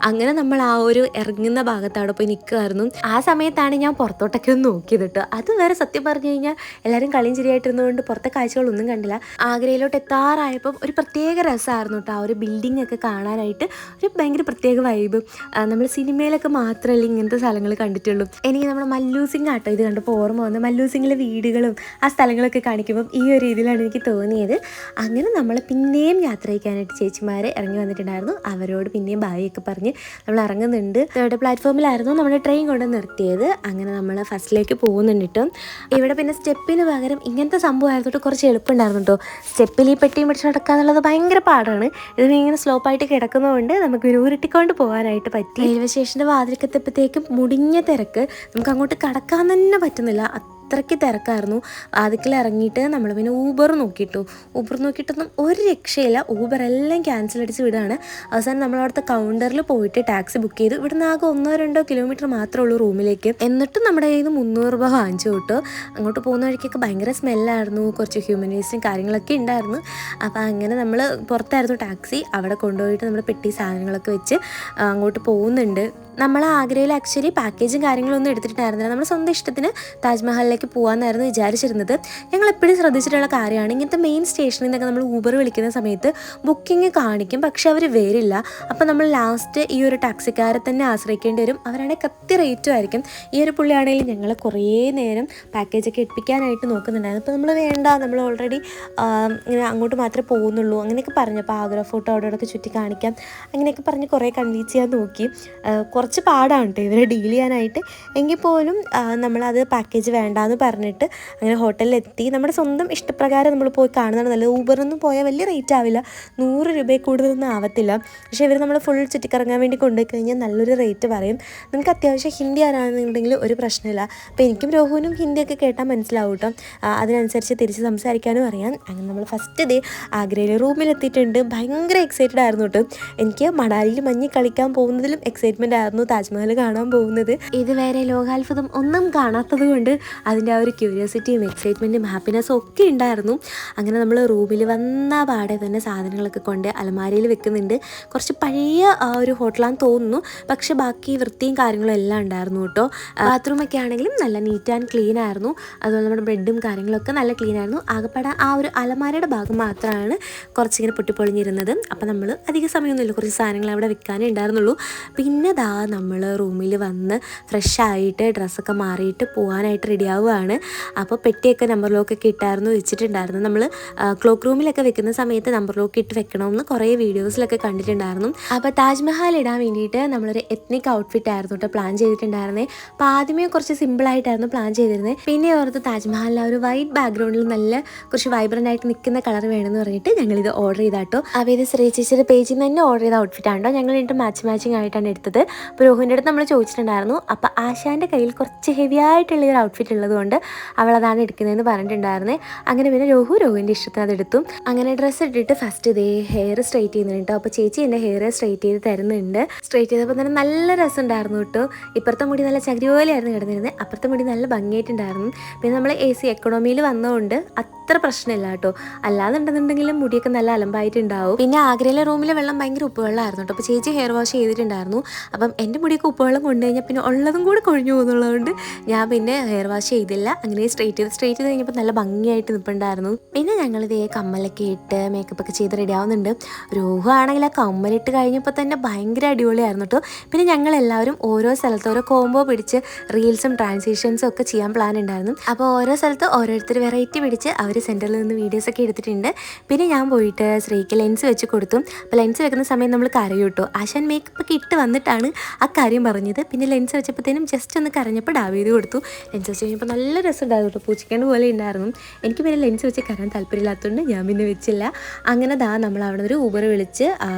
അങ്ങനെ നമ്മൾ ആ ഒരു ഇറങ്ങുന്ന ഭാഗത്ത് അവിടെ പോയി നിൽക്കുമായിരുന്നു. ആ സമയത്താണ് ഞാൻ പുറത്തോട്ടൊക്കെ ഒന്ന് നോക്കിയത് കേട്ടോ. അത് വേറെ സത്യം പറഞ്ഞു കഴിഞ്ഞാൽ എല്ലാവരും കളിയും ചിരിയായിട്ടിരുന്നതുകൊണ്ട് പുറത്തെ കാഴ്ചകളൊന്നും കണ്ടില്ല. ആഗ്രയിലോട്ട് എത്താറായപ്പം ഒരു പ്രത്യേക രസമായിരുന്നു കേട്ടോ. ആ ഒരു ബിൽഡിംഗ് ഒക്കെ കാണാനായിട്ട് ഒരു ഭയങ്കര പ്രത്യേക വൈബ്. നമ്മൾ സിനിമയിലൊക്കെ മാത്രമല്ല ഇങ്ങനത്തെ സ്ഥലങ്ങൾ കണ്ടിട്ടുള്ളൂ. എനിക്ക് നമ്മുടെ മല്ലു സിംഗ് ആട്ടോ ഇത് കണ്ടപ്പോൾ ഓർമ്മ വന്ന്. മല്ലു സിംഗിലെ വീടുകളും ആ സ്ഥലങ്ങളൊക്കെ കാണിക്കുമ്പം ഈ ഒരു രീതിയിലാണ് എനിക്ക് തോന്നിയത്. അങ്ങനെ നമ്മൾ പിന്നെയും യാത്ര ചെയ്യാനായിട്ട് ചേച്ചിമാർ ഇറങ്ങി വന്നിട്ടുണ്ടായിരുന്നു. അവരോട് പിന്നെയും ബായി ഒക്കെ പറഞ്ഞ് നമ്മൾ ഇറങ്ങുന്നുണ്ട്. 3rd പ്ലാറ്റ്ഫോമിലായിരുന്നു നമ്മുടെ ട്രെയിൻ കൊണ്ട് നിർത്തിയത്. അങ്ങനെ നമ്മൾ ഫസ്റ്റിലേക്ക് പോകുന്നുണ്ട് കേട്ടോ. ഇവിടെ പിന്നെ സ്റ്റെപ്പിന് പകരം ഇങ്ങനത്തെ സംഭവമായിരുന്നു കുറച്ച് എളുപ്പമുണ്ടായിരുന്നു കേട്ടോ. സ്റ്റെപ്പിൽ ഈ പെട്ടിയും പിടിച്ച് നടക്കുക എന്നുള്ളത് ഭയങ്കര പാടാണ്. ഇതിനിങ്ങനെ സ്ലോപ്പായിട്ട് കിടക്കുന്നതുകൊണ്ട് നമുക്ക് ഉരുട്ടിക്കൊണ്ട് പോകാനായിട്ട് പറ്റി. റെയിൽവേ സ്റ്റേഷൻ്റെ വാതിൽക്കെത്തിയപ്പോഴത്തേക്കും മുടിഞ്ഞ തിരക്ക്. നമുക്ക് അങ്ങോട്ട് കടക്കാൻ തന്നെ പറ്റുന്നില്ല. അത്രയ്ക്ക് തിരക്കായിരുന്നു. അതിൽ ഇറങ്ങിയിട്ട് നമ്മൾ പിന്നെ ഊബർ നോക്കിയിട്ടൊന്നും ഒരു രക്ഷയില്ല. ഊബർ എല്ലാം ക്യാൻസൽ അടിച്ച് വിടുകയാണ്. അവസാനം നമ്മളവിടുത്തെ കൗണ്ടറിൽ പോയിട്ട് ടാക്സി ബുക്ക് ചെയ്തു. ഇവിടുന്ന് ആകെ 1-2 കിലോമീറ്റർ മാത്രമേ ഉള്ളൂ റൂമിലേക്ക്. എന്നിട്ടും നമ്മുടെ കയ്യിൽ നിന്ന് 300 രൂപ വാങ്ങിച്ചു കിട്ടും. അങ്ങോട്ട് പോകുന്ന വഴിക്കൊക്കെ ഭയങ്കര സ്മെല്ലായിരുന്നു. കുറച്ച് ഹ്യൂമൻ വേസ്റ്റും കാര്യങ്ങളൊക്കെ ഉണ്ടായിരുന്നു. അപ്പോൾ അങ്ങനെ നമ്മൾ പുറത്തായിരുന്നു ടാക്സി. അവിടെ കൊണ്ടുപോയിട്ട് നമ്മൾ പെട്ടി സാധനങ്ങളൊക്കെ വെച്ച് അങ്ങോട്ട് പോകുന്നുണ്ട്. നമ്മൾ ആഗ്രയിൽ ആക്ച്വലി പാക്കേജും കാര്യങ്ങളൊന്നും എടുത്തിട്ടുണ്ടായിരുന്നില്ല. നമ്മൾ സ്വന്തം ഇഷ്ടത്തിന് താജ്മഹലിലേക്ക് പോകാമെന്നായിരുന്നു വിചാരിച്ചിരുന്നത്. ഞങ്ങൾ എപ്പോഴും ശ്രദ്ധിച്ചിട്ടുള്ള കാര്യമാണ് ഇങ്ങനത്തെ മെയിൻ സ്റ്റേഷനിൽ നിന്നൊക്കെ നമ്മൾ ഊബർ വിളിക്കുന്ന സമയത്ത് ബുക്കിംഗ് കാണിക്കും, പക്ഷെ അവർ വരില്ല. അപ്പോൾ നമ്മൾ ലാസ്റ്റ് ഈ ഒരു ടാക്സിക്കാരെ തന്നെ ആശ്രയിക്കേണ്ടി വരും. അവരാണെങ്കിൽ കത്തി റേറ്റും ആയിരിക്കും. ഈ ഒരു പുള്ളിയാണെങ്കിൽ ഞങ്ങൾ കുറേ നേരം പാക്കേജൊക്കെ എടുപ്പിക്കാനായിട്ട് നോക്കുന്നുണ്ടായിരുന്നു. അപ്പോൾ നമ്മൾ വേണ്ട, നമ്മൾ ഓൾറെഡി ഇങ്ങനെ അങ്ങോട്ട് മാത്രമേ പോകുന്നുള്ളൂ അങ്ങനെയൊക്കെ പറഞ്ഞു. അപ്പോൾ ആഗ്ര ഫോട്ടോ അവിടെയൊക്കെ ചുറ്റി കാണിക്കാം അങ്ങനെയൊക്കെ പറഞ്ഞ് കുറേ കൺവിൻസ് ചെയ്യാൻ നോക്കി. കുറച്ച് പാടാണ് കേട്ടോ ഇവരെ ഡീൽ ചെയ്യാനായിട്ട്. എങ്കിൽ പോലും നമ്മളത് പാക്കേജ് വേണ്ടാന്ന് പറഞ്ഞിട്ട് അങ്ങനെ ഹോട്ടലിലെത്തി. നമ്മുടെ സ്വന്തം ഇഷ്ടപ്രകാരം നമ്മൾ പോയി കാണുന്നതാണ് നല്ലത്. ഊബറിനൊന്നും പോയാൽ വലിയ റേറ്റ് ആവില്ല, 100 രൂപയിൽ കൂടുതലൊന്നും ആവത്തില്ല. പക്ഷേ ഇവർ നമ്മൾ ഫുൾ ചുറ്റിക്കറങ്ങാൻ വേണ്ടി കൊണ്ടുപോയി കഴിഞ്ഞാൽ നല്ലൊരു റേറ്റ് പറയും. നമുക്ക് അത്യാവശ്യം ഹിന്ദി ആരാണെന്നുണ്ടെങ്കിൽ ഒരു പ്രശ്നമില്ല. അപ്പോൾ എനിക്കും രോഹുവിനും ഹിന്ദിയൊക്കെ കേട്ടാൽ മനസ്സിലാവും കേട്ടോ. അതിനനുസരിച്ച് തിരിച്ച് സംസാരിക്കാനും അറിയാം. അങ്ങനെ നമ്മൾ ഫസ്റ്റ് ഡേ ആഗ്രയിലെ റൂമിലെത്തിയിട്ടുണ്ട്. ഭയങ്കര എക്സൈറ്റഡ് ആയിരുന്നു കേട്ടോ. എനിക്ക് മണാലിയിൽ മഞ്ഞ് കളിക്കാൻ പോകുന്നതിലും എക്സൈറ്റ്മെൻ്റ് ആയിരുന്നു ആയിരുന്നു താജ്മഹൽ കാണാൻ പോകുന്നത്. ഇതുവരെ ലോകാത്ഭുതം ഒന്നും കാണാത്തത് കൊണ്ട് അതിൻ്റെ ആ ഒരു ക്യൂരിയോസിറ്റിയും എക്സൈറ്റ്മെൻറ്റും ഹാപ്പിനെസ്സും ഒക്കെ ഉണ്ടായിരുന്നു. അങ്ങനെ നമ്മൾ റൂമിൽ വന്ന പാടെ തന്നെ സാധനങ്ങളൊക്കെ കൊണ്ട് അലമാരയിൽ വെക്കുന്നുണ്ട്. കുറച്ച് പഴയ ആ ഒരു ഹോട്ടലാണെന്ന് തോന്നുന്നു, പക്ഷെ ബാക്കി വൃത്തിയും കാര്യങ്ങളും എല്ലാം ഉണ്ടായിരുന്നു കേട്ടോ. ബാത്റൂമൊക്കെ ആണെങ്കിലും നല്ല നീറ്റ് ആൻഡ് ക്ലീൻ ആയിരുന്നു. അതുപോലെ നമ്മുടെ ബെഡും കാര്യങ്ങളൊക്കെ നല്ല ക്ലീൻ ആയിരുന്നു. ആകെപ്പാടെ ആ ഒരു അലമാരയുടെ ഭാഗം മാത്രമാണ് കുറച്ചിങ്ങനെ പൊട്ടിപ്പൊളിഞ്ഞിരുന്നത്. അപ്പം നമ്മൾ അധിക സമയമൊന്നുമില്ല, കുറച്ച് സാധനങ്ങൾ അവിടെ വെക്കാനേ ഉണ്ടായിരുന്നുള്ളൂ. പിന്നെ നമ്മൾ റൂമിൽ വന്ന് ഫ്രഷായിട്ട് ഡ്രസ്സൊക്കെ മാറിയിട്ട് പോകാനായിട്ട് റെഡി ആവുകയാണ്. അപ്പോൾ പെട്ടിയൊക്കെ നമ്പർ ലോക്കൊക്കെ ഇട്ടായിരുന്നു വെച്ചിട്ടുണ്ടായിരുന്നു. നമ്മൾ ക്ലോക്ക് റൂമിലൊക്കെ വെക്കുന്ന സമയത്ത് നമ്പർ ലോക്ക് ഇട്ട് വെക്കണമെന്ന് കുറേ വീഡിയോസിലൊക്കെ കണ്ടിട്ടുണ്ടായിരുന്നു. അപ്പോൾ താജ്മഹൽ ഇടാൻ വേണ്ടിയിട്ട് നമ്മളൊരു എത്നിക് ഔട്ട്ഫിറ്റ് ആയിരുന്നു കേട്ടോ പ്ലാൻ ചെയ്തിട്ടുണ്ടായിരുന്നത്. അപ്പോൾ ആദ്യമേ കുറച്ച് സിമ്പിളായിട്ടായിരുന്നു പ്ലാൻ ചെയ്തിരുന്നത്. പിന്നെ ഓർത്ത് താജ്മഹലിൽ ആ ഒരു വൈറ്റ് ബാക്ക്ഗ്രൗണ്ടിൽ നല്ല കുറച്ച് വൈബ്രൻ്റ് ആയിട്ട് നിൽക്കുന്ന കളർ വേണമെന്ന് പറഞ്ഞിട്ട് ഞങ്ങളിത് ഓർഡർ ചെയ്താട്ടോ. അപ്പോൾ ഇത് ശ്രീ ചേച്ചിയുടെ പേജിൽ നിന്ന് തന്നെ ഓർഡർ ചെയ്ത ഔട്ട്ഫിറ്റാണോ. ഞങ്ങൾ എന്നിട്ട് മാച്ചിങ് ആയിട്ടാണ് എടുത്തത്. അപ്പോൾ രോഹിൻ്റെ അടുത്ത് നമ്മൾ ചോദിച്ചിട്ടുണ്ടായിരുന്നു. അപ്പോൾ ആശാൻ്റെ കയ്യിൽ കുറച്ച് ഹെവി ആയിട്ടുള്ള ഒരു ഔട്ട്ഫിറ്റ് ഉള്ളതുകൊണ്ട് അവളതാണ് എടുക്കുന്നതെന്ന് പറഞ്ഞിട്ടുണ്ടായിരുന്നത്. അങ്ങനെ പിന്നെ രോഹിൻ്റെ ഇഷ്ടത്തിന് അതെടുത്തു. അങ്ങനെ ഡ്രസ്സ് ഇട്ടിട്ട് ഫസ്റ്റ് ഇതേ ഹെയർ സ്ട്രൈറ്റ് ചെയ്യുന്നുണ്ട് കേട്ടോ. അപ്പോൾ ചേച്ചി എൻ്റെ ഹെയർ സ്ട്രൈറ്റ് ചെയ്ത് തരുന്നുണ്ട്. സ്ട്രൈറ്റ് ചെയ്തപ്പോൾ തന്നെ നല്ല രസമുണ്ടായിരുന്നു കേട്ടോ. ഇപ്പുറത്തെ മുടി നല്ല ചകിരി പോലെയായിരുന്നു കിടന്നിരുന്നത്, അപ്പുറത്തെ മുടി നല്ല ഭംഗിയായിട്ടുണ്ടായിരുന്നു. പിന്നെ നമ്മൾ AC എക്കണോമിയിൽ വന്നതുകൊണ്ട് അത്ര പ്രശ്നമില്ല കേട്ടോ. അല്ലാന്നുണ്ടെന്നുണ്ടെങ്കിലും മുടിയൊക്കെ നല്ല അലമ്പായിട്ടുണ്ടാവും. പിന്നെ ആഗ്രയിലെ റൂമിലെ വെള്ളം ഭയങ്കര ഉപ്പുവെള്ളമായിരുന്നു കേട്ടോ. അപ്പോൾ ചേച്ചി ഹെയർ വാഷ് ചെയ്തിട്ടുണ്ടായിരുന്നു. അപ്പം എൻ്റെ മുടിയൊക്കെ ഉപ്പുവെള്ളം കൊണ്ടു കഴിഞ്ഞാൽ പിന്നെ ഉള്ളതും കൂടെ കൊഴിഞ്ഞു പോകുന്നുള്ളതുകൊണ്ട് ഞാൻ പിന്നെ ഹെയർ വാഷ് ചെയ്തില്ല. അങ്ങനെ സ്ട്രൈറ്റ് ചെയ്ത് കഴിഞ്ഞപ്പോൾ നല്ല ഭംഗിയായിട്ട് നിൽപ്പുണ്ടായിരുന്നു. പിന്നെ ഞങ്ങൾ ഇതേ കമ്മലൊക്കെ ഇട്ട് മേക്കപ്പ് ഒക്കെ ചെയ്ത് റെഡി ആവുന്നുണ്ട്. രോഹു ആണെങ്കിൽ ആ കമ്മലിട്ട് കഴിഞ്ഞപ്പോൾ തന്നെ ഭയങ്കര അടിപൊളിയായിരുന്നു കേട്ടോ. പിന്നെ ഞങ്ങളെല്ലാവരും ഓരോ സ്ഥലത്ത് ഓരോ കോംബോ പിടിച്ച് റീൽസും ട്രാൻസിഷൻസും ഒക്കെ ചെയ്യാൻ പ്ലാൻ ഉണ്ടായിരുന്നു. അപ്പോൾ ഓരോ സ്ഥലത്ത് ഓരോരുത്തർ വെറൈറ്റി പിടിച്ച് അവർ സെൻറ്ററിൽ നിന്ന് വീഡിയോസൊക്കെ എടുത്തിട്ടുണ്ട്. പിന്നെ ഞാൻ പോയിട്ട് ശ്രീക്ക് ലെൻസ് വെച്ച് കൊടുത്തു. അപ്പോൾ ലെൻസ് വെക്കുന്ന സമയം നമ്മൾ കരയും കേട്ടോ. ആശാൻ മേക്കപ്പ് ഒക്കെ ഇട്ട് വന്നിട്ടാണ് ആ കാര്യം പറഞ്ഞത്. പിന്നെ ലെൻസ് വെച്ചപ്പോഴത്തേനും ജസ്റ്റ് ഒന്ന് കരഞ്ഞപ്പോൾ ഡാവ് ചെയ്ത് കൊടുത്തു. ലെൻസ് വെച്ച് കഴിഞ്ഞപ്പോൾ നല്ല രസമുണ്ടായിരുന്നു കേട്ടോ. പൂച്ചിക്കേണ്ട പോലെ ഉണ്ടായിരുന്നു. എനിക്ക് പിന്നെ ലെൻസ് വെച്ച് കരാൻ താല്പര്യമില്ലാത്തതുകൊണ്ട് ഞാൻ പിന്നെ വെച്ചില്ല. അങ്ങനെ നമ്മൾ അവിടെ ഒരു ഊബർ വിളിച്ച്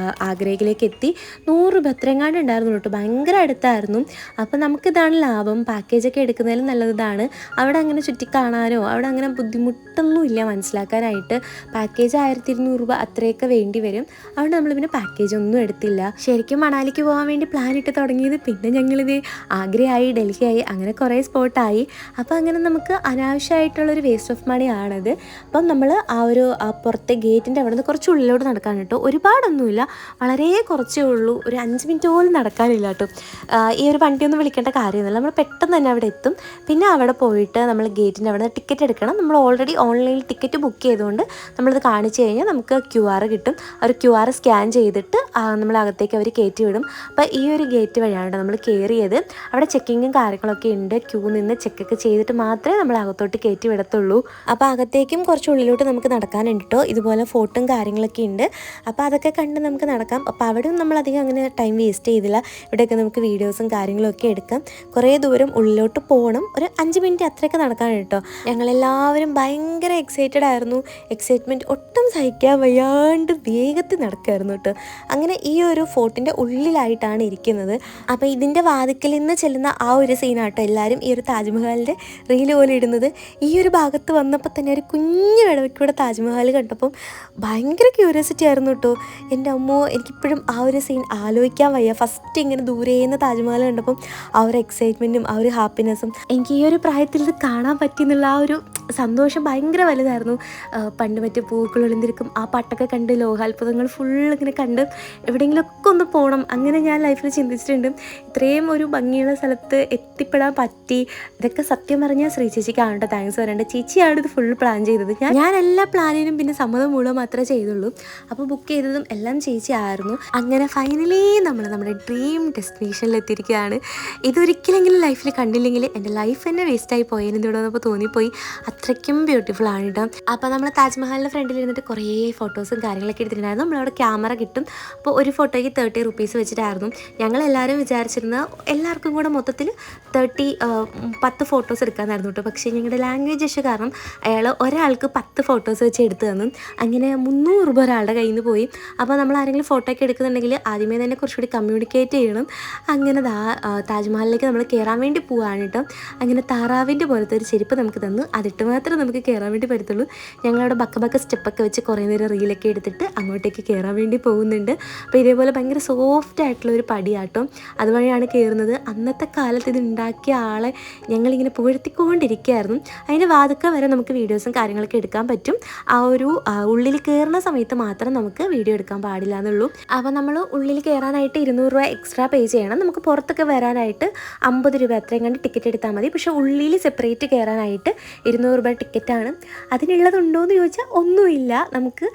ആഗ്രയിലേക്ക് എത്തി. 100 രൂപ അത്രയെങ്ങാണ്ട് ഉണ്ടായിരുന്നു കേട്ടോ. ഭയങ്കര അടുത്തായിരുന്നു. അപ്പോൾ നമുക്കിതാണ് ലാഭം. പാക്കേജൊക്കെ എടുക്കുന്നതിലും നല്ലതാണ്. അവിടെ അങ്ങനെ ചുറ്റിക്കാണാനോ അവിടെ അങ്ങനെ ബുദ്ധിമുട്ടൊന്നും ഇല്ല മനസ്സിലാക്കാനായിട്ട്. പാക്കേജ് 1200 രൂപ അത്രയൊക്കെ വേണ്ടി വരും. അതുകൊണ്ട് നമ്മൾ പിന്നെ പാക്കേജ് ഒന്നും എടുത്തില്ല. ശരിക്കും മണാലിക്ക് പോകാൻ വേണ്ടി പ്ലാൻ ഇട്ട് തുടങ്ങിയത് പിന്നെ ഞങ്ങളിത് ആഗ്രയായി ഡൽഹിയായി അങ്ങനെ കുറേ സ്പോട്ടായി. അപ്പോൾ അങ്ങനെ നമുക്ക് അനാവശ്യമായിട്ടുള്ളൊരു വേസ്റ്റ് ഓഫ് മണി ആണത്. അപ്പം നമ്മൾ ആ ഒരു പുറത്തെ ഗേറ്റിൻ്റെ അവിടെ നിന്ന് കുറച്ച് ഉള്ളിലോട്ട് നടക്കാൻ കേട്ടോ. ഒരുപാടൊന്നുമില്ല, വളരെ കുറച്ചേ ഉള്ളൂ. ഒരു 5 മിനിറ്റ് പോലും നടക്കാനില്ല കേട്ടോ. ഈ ഒരു വണ്ടിയൊന്നും വിളിക്കേണ്ട കാര്യമൊന്നുമില്ല, നമ്മൾ പെട്ടെന്ന് തന്നെ അവിടെ എത്തും. പിന്നെ അവിടെ പോയിട്ട് നമ്മൾ ഗേറ്റിൻ്റെ അവിടെ നിന്ന് ടിക്കറ്റ് എടുക്കണം. നമ്മൾ ഓൾറെഡി ഓൺലൈനിൽ ടിക്കറ്റ് ബുക്ക് ചെയ്തുകൊണ്ട് നമ്മളത് കാണിച്ചു കഴിഞ്ഞാൽ നമുക്ക് QR കിട്ടും. ഒരു QR സ്കാൻ ചെയ്തിട്ട് നമ്മളകത്തേക്ക് അവർ കയറ്റി വിടും. അപ്പോൾ ഈ ഒരു ഗേറ്റ് വഴിയാണ് നമ്മൾ കയറിയത്. അവിടെ ചെക്കിങ്ങും കാര്യങ്ങളൊക്കെ ഉണ്ട്. ക്യൂ നിന്ന് ചെക്കൊക്കെ ചെയ്തിട്ട് മാത്രമേ നമ്മൾ അകത്തോട്ട് കയറ്റി വിടത്തുള്ളൂ. അപ്പോൾ അകത്തേക്കും കുറച്ച് ഉള്ളിലോട്ട് നമുക്ക് നടക്കാനുണ്ട് കേട്ടോ. ഇതുപോലെ ഫോട്ടും കാര്യങ്ങളൊക്കെ ഉണ്ട്. അപ്പോൾ അതൊക്കെ കണ്ട് നമുക്ക് നടക്കാം. അപ്പോൾ അവിടെ നമ്മളധികം അങ്ങനെ ടൈം വേസ്റ്റ് ചെയ്തില്ല. ഇവിടെയൊക്കെ നമുക്ക് വീഡിയോസും കാര്യങ്ങളൊക്കെ എടുക്കാം. കുറേ ദൂരം ഉള്ളിലോട്ട് പോകണം. ഒരു 5 മിനിറ്റ് അത്രയൊക്കെ നടക്കാനാണ് കേട്ടോ. ഞങ്ങളെല്ലാവരും ഭയങ്കര എക്സൈറ്റഡ് ആയിരുന്നു. എക്സൈറ്റ്മെൻറ്റ് ഒട്ടും സഹിക്കാൻ വയ്യാണ്ട് വേഗത്തിൽ നടക്കുമായിരുന്നു കേട്ടോ. അങ്ങനെ ഈ ഒരു ഫോർട്ടിൻ്റെ ഉള്ളിലായിട്ടാണ് ഇരിക്കുന്നത്. അപ്പോൾ ഇതിൻ്റെ വാതിക്കൽ നിന്ന് ചെല്ലുന്ന ആ ഒരു സീനാട്ടോ എല്ലാവരും ഈ ഒരു താജ്മഹലിൻ്റെ റീൽ പോലെ ഇടുന്നത്. ഈ ഒരു ഭാഗത്ത് വന്നപ്പോൾ തന്നെ ഒരു കുഞ്ഞു ഇടവയ്ക്കൂടെ താജ്മഹൽ കണ്ടപ്പം ഭയങ്കര ക്യൂരിയോസിറ്റി ആയിരുന്നു കേട്ടോ. എൻ്റെ അമ്മോ, എനിക്കിപ്പോഴും ആ ഒരു സീൻ ആലോചിക്കാൻ വയ്യ. ഫസ്റ്റ് ഇങ്ങനെ ദൂരേന്ന് താജ്മഹൽ കണ്ടപ്പം ആ ഒരു എക്സൈറ്റ്മെൻറ്റും ആ ഒരു ഹാപ്പിനെസ്സും എനിക്ക് ഈ ഒരു പ്രായത്തിൽ ഇത് കാണാൻ പറ്റിയെന്നുള്ള ആ ഒരു സന്തോഷം ഭയങ്കര വലുതായിരുന്നു. പണ്ട് മറ്റേ പൂക്കൾ ഒളിന്തിരിക്കും ആ പാട്ടൊക്കെ കണ്ട് ലോകാത്ഭുതങ്ങൾ ഇങ്ങനെ കണ്ട് എവിടെയെങ്കിലുമൊക്കെ ഒന്ന് പോകണം അങ്ങനെ ഞാൻ ലൈഫിൽ ചിന്തിച്ചിട്ടുണ്ട്. ഇത്രയും ഒരു ഭംഗിയുള്ള സ്ഥലത്ത് എത്തിപ്പെടാൻ പറ്റി. ഇതൊക്കെ സത്യം പറഞ്ഞാൽ ശ്രീ ചേച്ചിക്കാണ് കേട്ടോ താങ്ക്സ് പറയേണ്ടത്. ചേച്ചിയാണ് ഇത് ഫുൾ പ്ലാൻ ചെയ്തത്. ഞാൻ എല്ലാ പ്ലാനിനും പിന്നെ സമ്മതം മൂലം മാത്രമേ ചെയ്തുള്ളൂ. അപ്പോൾ ബുക്ക് ചെയ്തതും എല്ലാം ചേച്ചി ആയിരുന്നു. അങ്ങനെ ഫൈനലി നമ്മുടെ ഡ്രീം ഡെസ്റ്റിനേഷനിൽ എത്തിയിരിക്കുകയാണ്. ഇതൊരിക്കലെങ്കിലും ലൈഫിൽ കണ്ടില്ലെങ്കിൽ എൻ്റെ ലൈഫ് തന്നെ വേസ്റ്റായി പോയതിന് ഇതോടൊപ്പം തോന്നിപ്പോയി. അത്രയ്ക്കും ബ്യൂട്ടിഫുൾ ആണ് കേട്ടോ. അപ്പോൾ നമ്മൾ താജ്മഹലിൻ്റെ ഫ്രണ്ടിൽ ഇരുന്നിട്ട് കുറേ ഫോട്ടോസും കാര്യങ്ങളൊക്കെ എടുത്തിട്ടുണ്ടായിരുന്നു. നമ്മളവിടെ ക്യാമറ കിട്ടും. അപ്പോൾ ഒരു ഫോട്ടോയ്ക്ക് 30 റുപ്പീസ് വെച്ചിട്ടായിരുന്നു. ഞങ്ങളെല്ലാവരും വിചാരിച്ചിരുന്ന എല്ലാവർക്കും കൂടെ മൊത്തത്തിൽ 10 ഫോട്ടോസ് എടുക്കാമെന്നായിരുന്നു കേട്ടോ. പക്ഷേ ഞങ്ങളുടെ ലാംഗ്വേജ് ഇഷ്യൂ കാരണം അയാൾ ഒരാൾക്ക് 10 ഫോട്ടോസ് വെച്ച് എടുത്തു തന്നു. അങ്ങനെ 300 രൂപ ഒരാളുടെ കയ്യിൽ നിന്ന് പോയി. അപ്പോൾ നമ്മൾ ആരെങ്കിലും ഫോട്ടോ ഒക്കെ എടുക്കുന്നുണ്ടെങ്കിൽ ആദ്യമേ തന്നെ കുറച്ചുകൂടി കമ്മ്യൂണിക്കേറ്റ് ചെയ്യണം. അങ്ങനെ താജ്മഹലിലേക്ക് നമ്മൾ കയറാൻ വേണ്ടി പോവുകയാണ് കേട്ടോ. അങ്ങനെ താറാവിൻ്റെ പോലത്തെ ഒരു ചെരുപ്പ് നമുക്ക് തന്നു. അതിട്ട് മാത്രമേ നമുക്ക് കയറാൻ വേണ്ടി പറ്റത്തുള്ളൂ. ഞങ്ങളവിടെ ബക്ക സ്റ്റെപ്പൊക്കെ വെച്ച് കുറേ നേരം റീലൊക്കെ എടുത്തിട്ട് അങ്ങോട്ടേക്ക് കയറാൻ വേണ്ടി പോകുന്നുണ്ട്. അപ്പോൾ ഇതേപോലെ ഭയങ്കര സോഫ്റ്റ് ആയിട്ടുള്ള ഒരു പടിയാട്ടോ. അതുവഴിയാണ് കയറുന്നത്. അന്നത്തെ കാലത്ത് ഇത് ഉണ്ടാക്കിയ ആളെ ഞങ്ങളിങ്ങനെ പുകഴ്ത്തിക്കൊണ്ടിരിക്കുകയായിരുന്നു. അതിൻ്റെ വാതുക്ക വരെ നമുക്ക് വീഡിയോസും കാര്യങ്ങളൊക്കെ എടുക്കാൻ പറ്റും. ആ ഒരു ഉള്ളിൽ കയറുന്ന സമയത്ത് മാത്രം നമുക്ക് വീഡിയോ എടുക്കാൻ പാടില്ല എന്നുള്ളൂ. അപ്പോൾ നമ്മൾ ഉള്ളിൽ കയറാനായിട്ട് 200 രൂപ എക്സ്ട്രാ പേ ചെയ്യണം. നമുക്ക് പുറത്തൊക്കെ വരാനായിട്ട് 50 രൂപ അത്രയും കണ്ട് ടിക്കറ്റ് എടുത്താൽ മതി. പക്ഷേ ഉള്ളിൽ സെപ്പറേറ്റ് കയറാനായിട്ട് 200 രൂപ ടിക്കറ്റാണ്. അതിനുള്ളതുണ്ടോ എന്ന് ചോദിച്ചാൽ ഒന്നുമില്ല. നമുക്ക്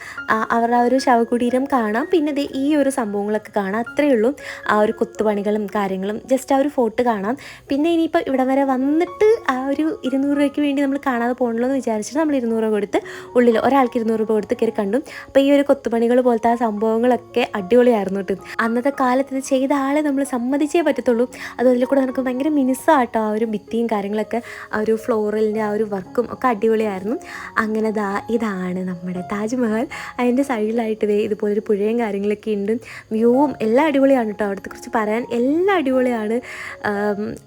അവരുടെ ആ ഒരു ശവകുടീരം കാണാം, പിന്നെ ഈ ഒരു സംഭവങ്ങളൊക്കെ കാണാം, അത്രയേ ഉള്ളൂ. ആ ഒരു കൊത്തുപണികളും കാര്യങ്ങളും ജസ്റ്റ് ആ ഒരു ഫോട്ടോ കാണാം. പിന്നെ ഇനിയിപ്പോൾ ഇവിടെ വരെ വന്നിട്ട് ആ ഒരു 200 രൂപയ്ക്ക് വേണ്ടി നമ്മൾ കാണാതെ പോകണല്ലോ എന്ന് വിചാരിച്ചിട്ട് നമ്മൾ 200 രൂപ കൊടുത്ത് ഉള്ളിൽ ഒരാൾക്ക് 200 രൂപ കൊടുത്ത് കയറി കണ്ടു. അപ്പോൾ ഈ ഒരു കൊത്തുപണികൾ പോലത്തെ ആ സംഭവങ്ങളൊക്കെ അടിപൊളിയായിരുന്നു കേട്ടോ. അന്നത്തെ കാലത്ത് ഇത് ചെയ്ത ആളെ നമ്മൾ സമ്മതിച്ചേ പറ്റത്തുള്ളൂ. അത് അതിൽ കൂടെ നമുക്ക് ഭയങ്കര മിനുസാട്ടോ ആ ഒരു ഭിത്തിയും കാര്യങ്ങളൊക്കെ, ആ ഒരു ഫ്ലോറലിൻ്റെ ആ ഒരു വർക്കും ഒക്കെ അടിപൊളിയായിരുന്നു. അങ്ങനെ ഇതാണ് നമ്മുടെ താജ്മഹൽ. അതിൻ്റെ സൈഡിലായിട്ട് ഇതുപോലൊരു പുഴയും കാര്യങ്ങളൊക്കെ ഉണ്ട്. വ്യൂവും എല്ലാം അടിപൊളിയാണ് കേട്ടോ. അവിടുത്തെ കുറിച്ച് പറയാൻ എല്ലാം അടിപൊളിയാണ്.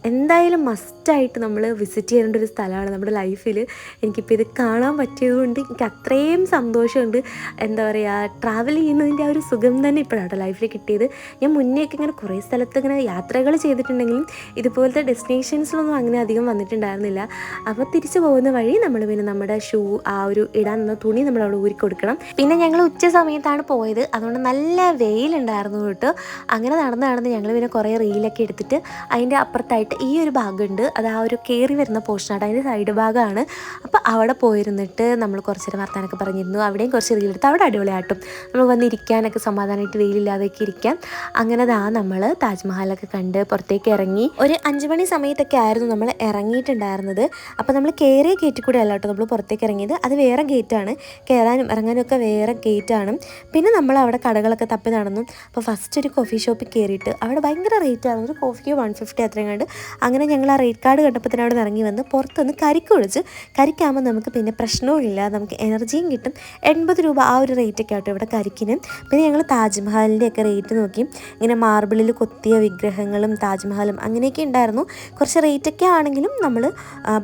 എന്തായാലും മസ്റ്റായിട്ട് നമ്മൾ വിസിറ്റ് ചെയ്യേണ്ട ഒരു സ്ഥലമാണ് നമ്മുടെ ലൈഫിൽ. എനിക്കിപ്പോൾ ഇത് കാണാൻ പറ്റിയതുകൊണ്ട് എനിക്ക് അത്രയും സന്തോഷമുണ്ട്. എന്താ പറയുക, ട്രാവൽ ചെയ്യുന്നതിൻ്റെ ആ ഒരു സുഖം തന്നെ ഇപ്പോഴാണ് ലൈഫിൽ കിട്ടിയത്. ഞാൻ മുന്നേയൊക്കെ ഇങ്ങനെ കുറേ സ്ഥലത്ത് ഇങ്ങനെ യാത്രകൾ ചെയ്തിട്ടുണ്ടെങ്കിലും ഇതുപോലത്തെ ഡെസ്റ്റിനേഷൻസിലൊന്നും അങ്ങനെ അധികം വന്നിട്ടുണ്ടായിരുന്നില്ല. അപ്പോൾ തിരിച്ചു പോകുന്ന വഴി നമ്മൾ പിന്നെ നമ്മുടെ ഷൂ, ആ ഒരു ഇടാൻ നിന്ന തുണി നമ്മൾ അവിടെ ഊരി കൊടുക്കണം. പിന്നെ ഞങ്ങൾ ഉച്ച സമയത്താണ് പോയത്, അതുകൊണ്ട് നല്ല വെയിലുണ്ടായിരുന്നു കേട്ടോ. അങ്ങനെ നടന്ന് ഞങ്ങൾ പിന്നെ കുറേ റീലൊക്കെ എടുത്തിട്ട് അതിൻ്റെ അപ്പുറത്തായിട്ട് ഈ ഒരു ഭാഗമുണ്ട്. അത് ആ ഒരു കയറി വരുന്ന പോർഷനാണ്, അതിൻ്റെ സൈഡ് ഭാഗമാണ്. അപ്പോൾ അവിടെ പോയിരുന്നിട്ട് നമ്മൾ കുറച്ച് നേരം വർത്താനൊക്കെ പറഞ്ഞിരുന്നു. അവിടെയും കുറച്ച് റീലെടുത്ത് അവിടെ അടിപൊളിയായിട്ടും നമ്മൾ വന്നിരിക്കാനൊക്കെ സമാധാനമായിട്ട് വെയിലില്ലാതെയൊക്കെ ഇരിക്കാം. അങ്ങനെ നമ്മൾ താജ്മഹലൊക്കെ കണ്ട് പുറത്തേക്ക് ഇറങ്ങി. ഒരു 5 മണി സമയത്തൊക്കെ ആയിരുന്നു നമ്മൾ ഇറങ്ങിയിട്ടുണ്ടായിരുന്നത്. അപ്പോൾ നമ്മൾ കയറിയ ഗേറ്റിൽ കൂടെ അല്ല കേട്ടോ നമ്മൾ പുറത്തേക്ക് ഇറങ്ങിയത്, അത് വേറെ ഗേറ്റാണ്. കയറാനും ഇറങ്ങാനും ഒക്കെ വേറെ ഗേറ്റാണ്. പിന്നെ നമ്മൾ അവിടെ കടകളൊക്കെ തപ്പി നടന്നു. അപ്പോൾ ഫസ്റ്റ് ഒരു കോഫി ഷോപ്പിൽ കയറിയിട്ട് അവിടെ ഭയങ്കര റേറ്റ് ആയിരുന്നു. ഒരു കോഫിക്ക് 150 അത്രയും കണ്ട്. അങ്ങനെ ഞങ്ങൾ ആ റേറ്റ് കാർഡ് കണ്ടപ്പോൾ തന്നെ അവിടെ നിന്ന് ഇറങ്ങി വന്ന് പുറത്തുനിന്ന് കരിക്ക് കുടിച്ച്. കരിക്കാകുമ്പോൾ നമുക്ക് പിന്നെ പ്രശ്നവും ഇല്ല, നമുക്ക് എനർജിയും കിട്ടും. 80 രൂപ ആ ഒരു റേറ്റൊക്കെ ആട്ടോ ഇവിടെ കരിക്കിന്. പിന്നെ ഞങ്ങൾ താജ്മഹലിൻ്റെ ഒക്കെ റേറ്റ് നോക്കി. ഇങ്ങനെ മാർബിളിൽ കൊത്തിയ വിഗ്രഹങ്ങളും താജ്മഹലും അങ്ങനെയൊക്കെ ഉണ്ടായിരുന്നു. കുറച്ച് റേറ്റൊക്കെ ആണെങ്കിലും നമ്മൾ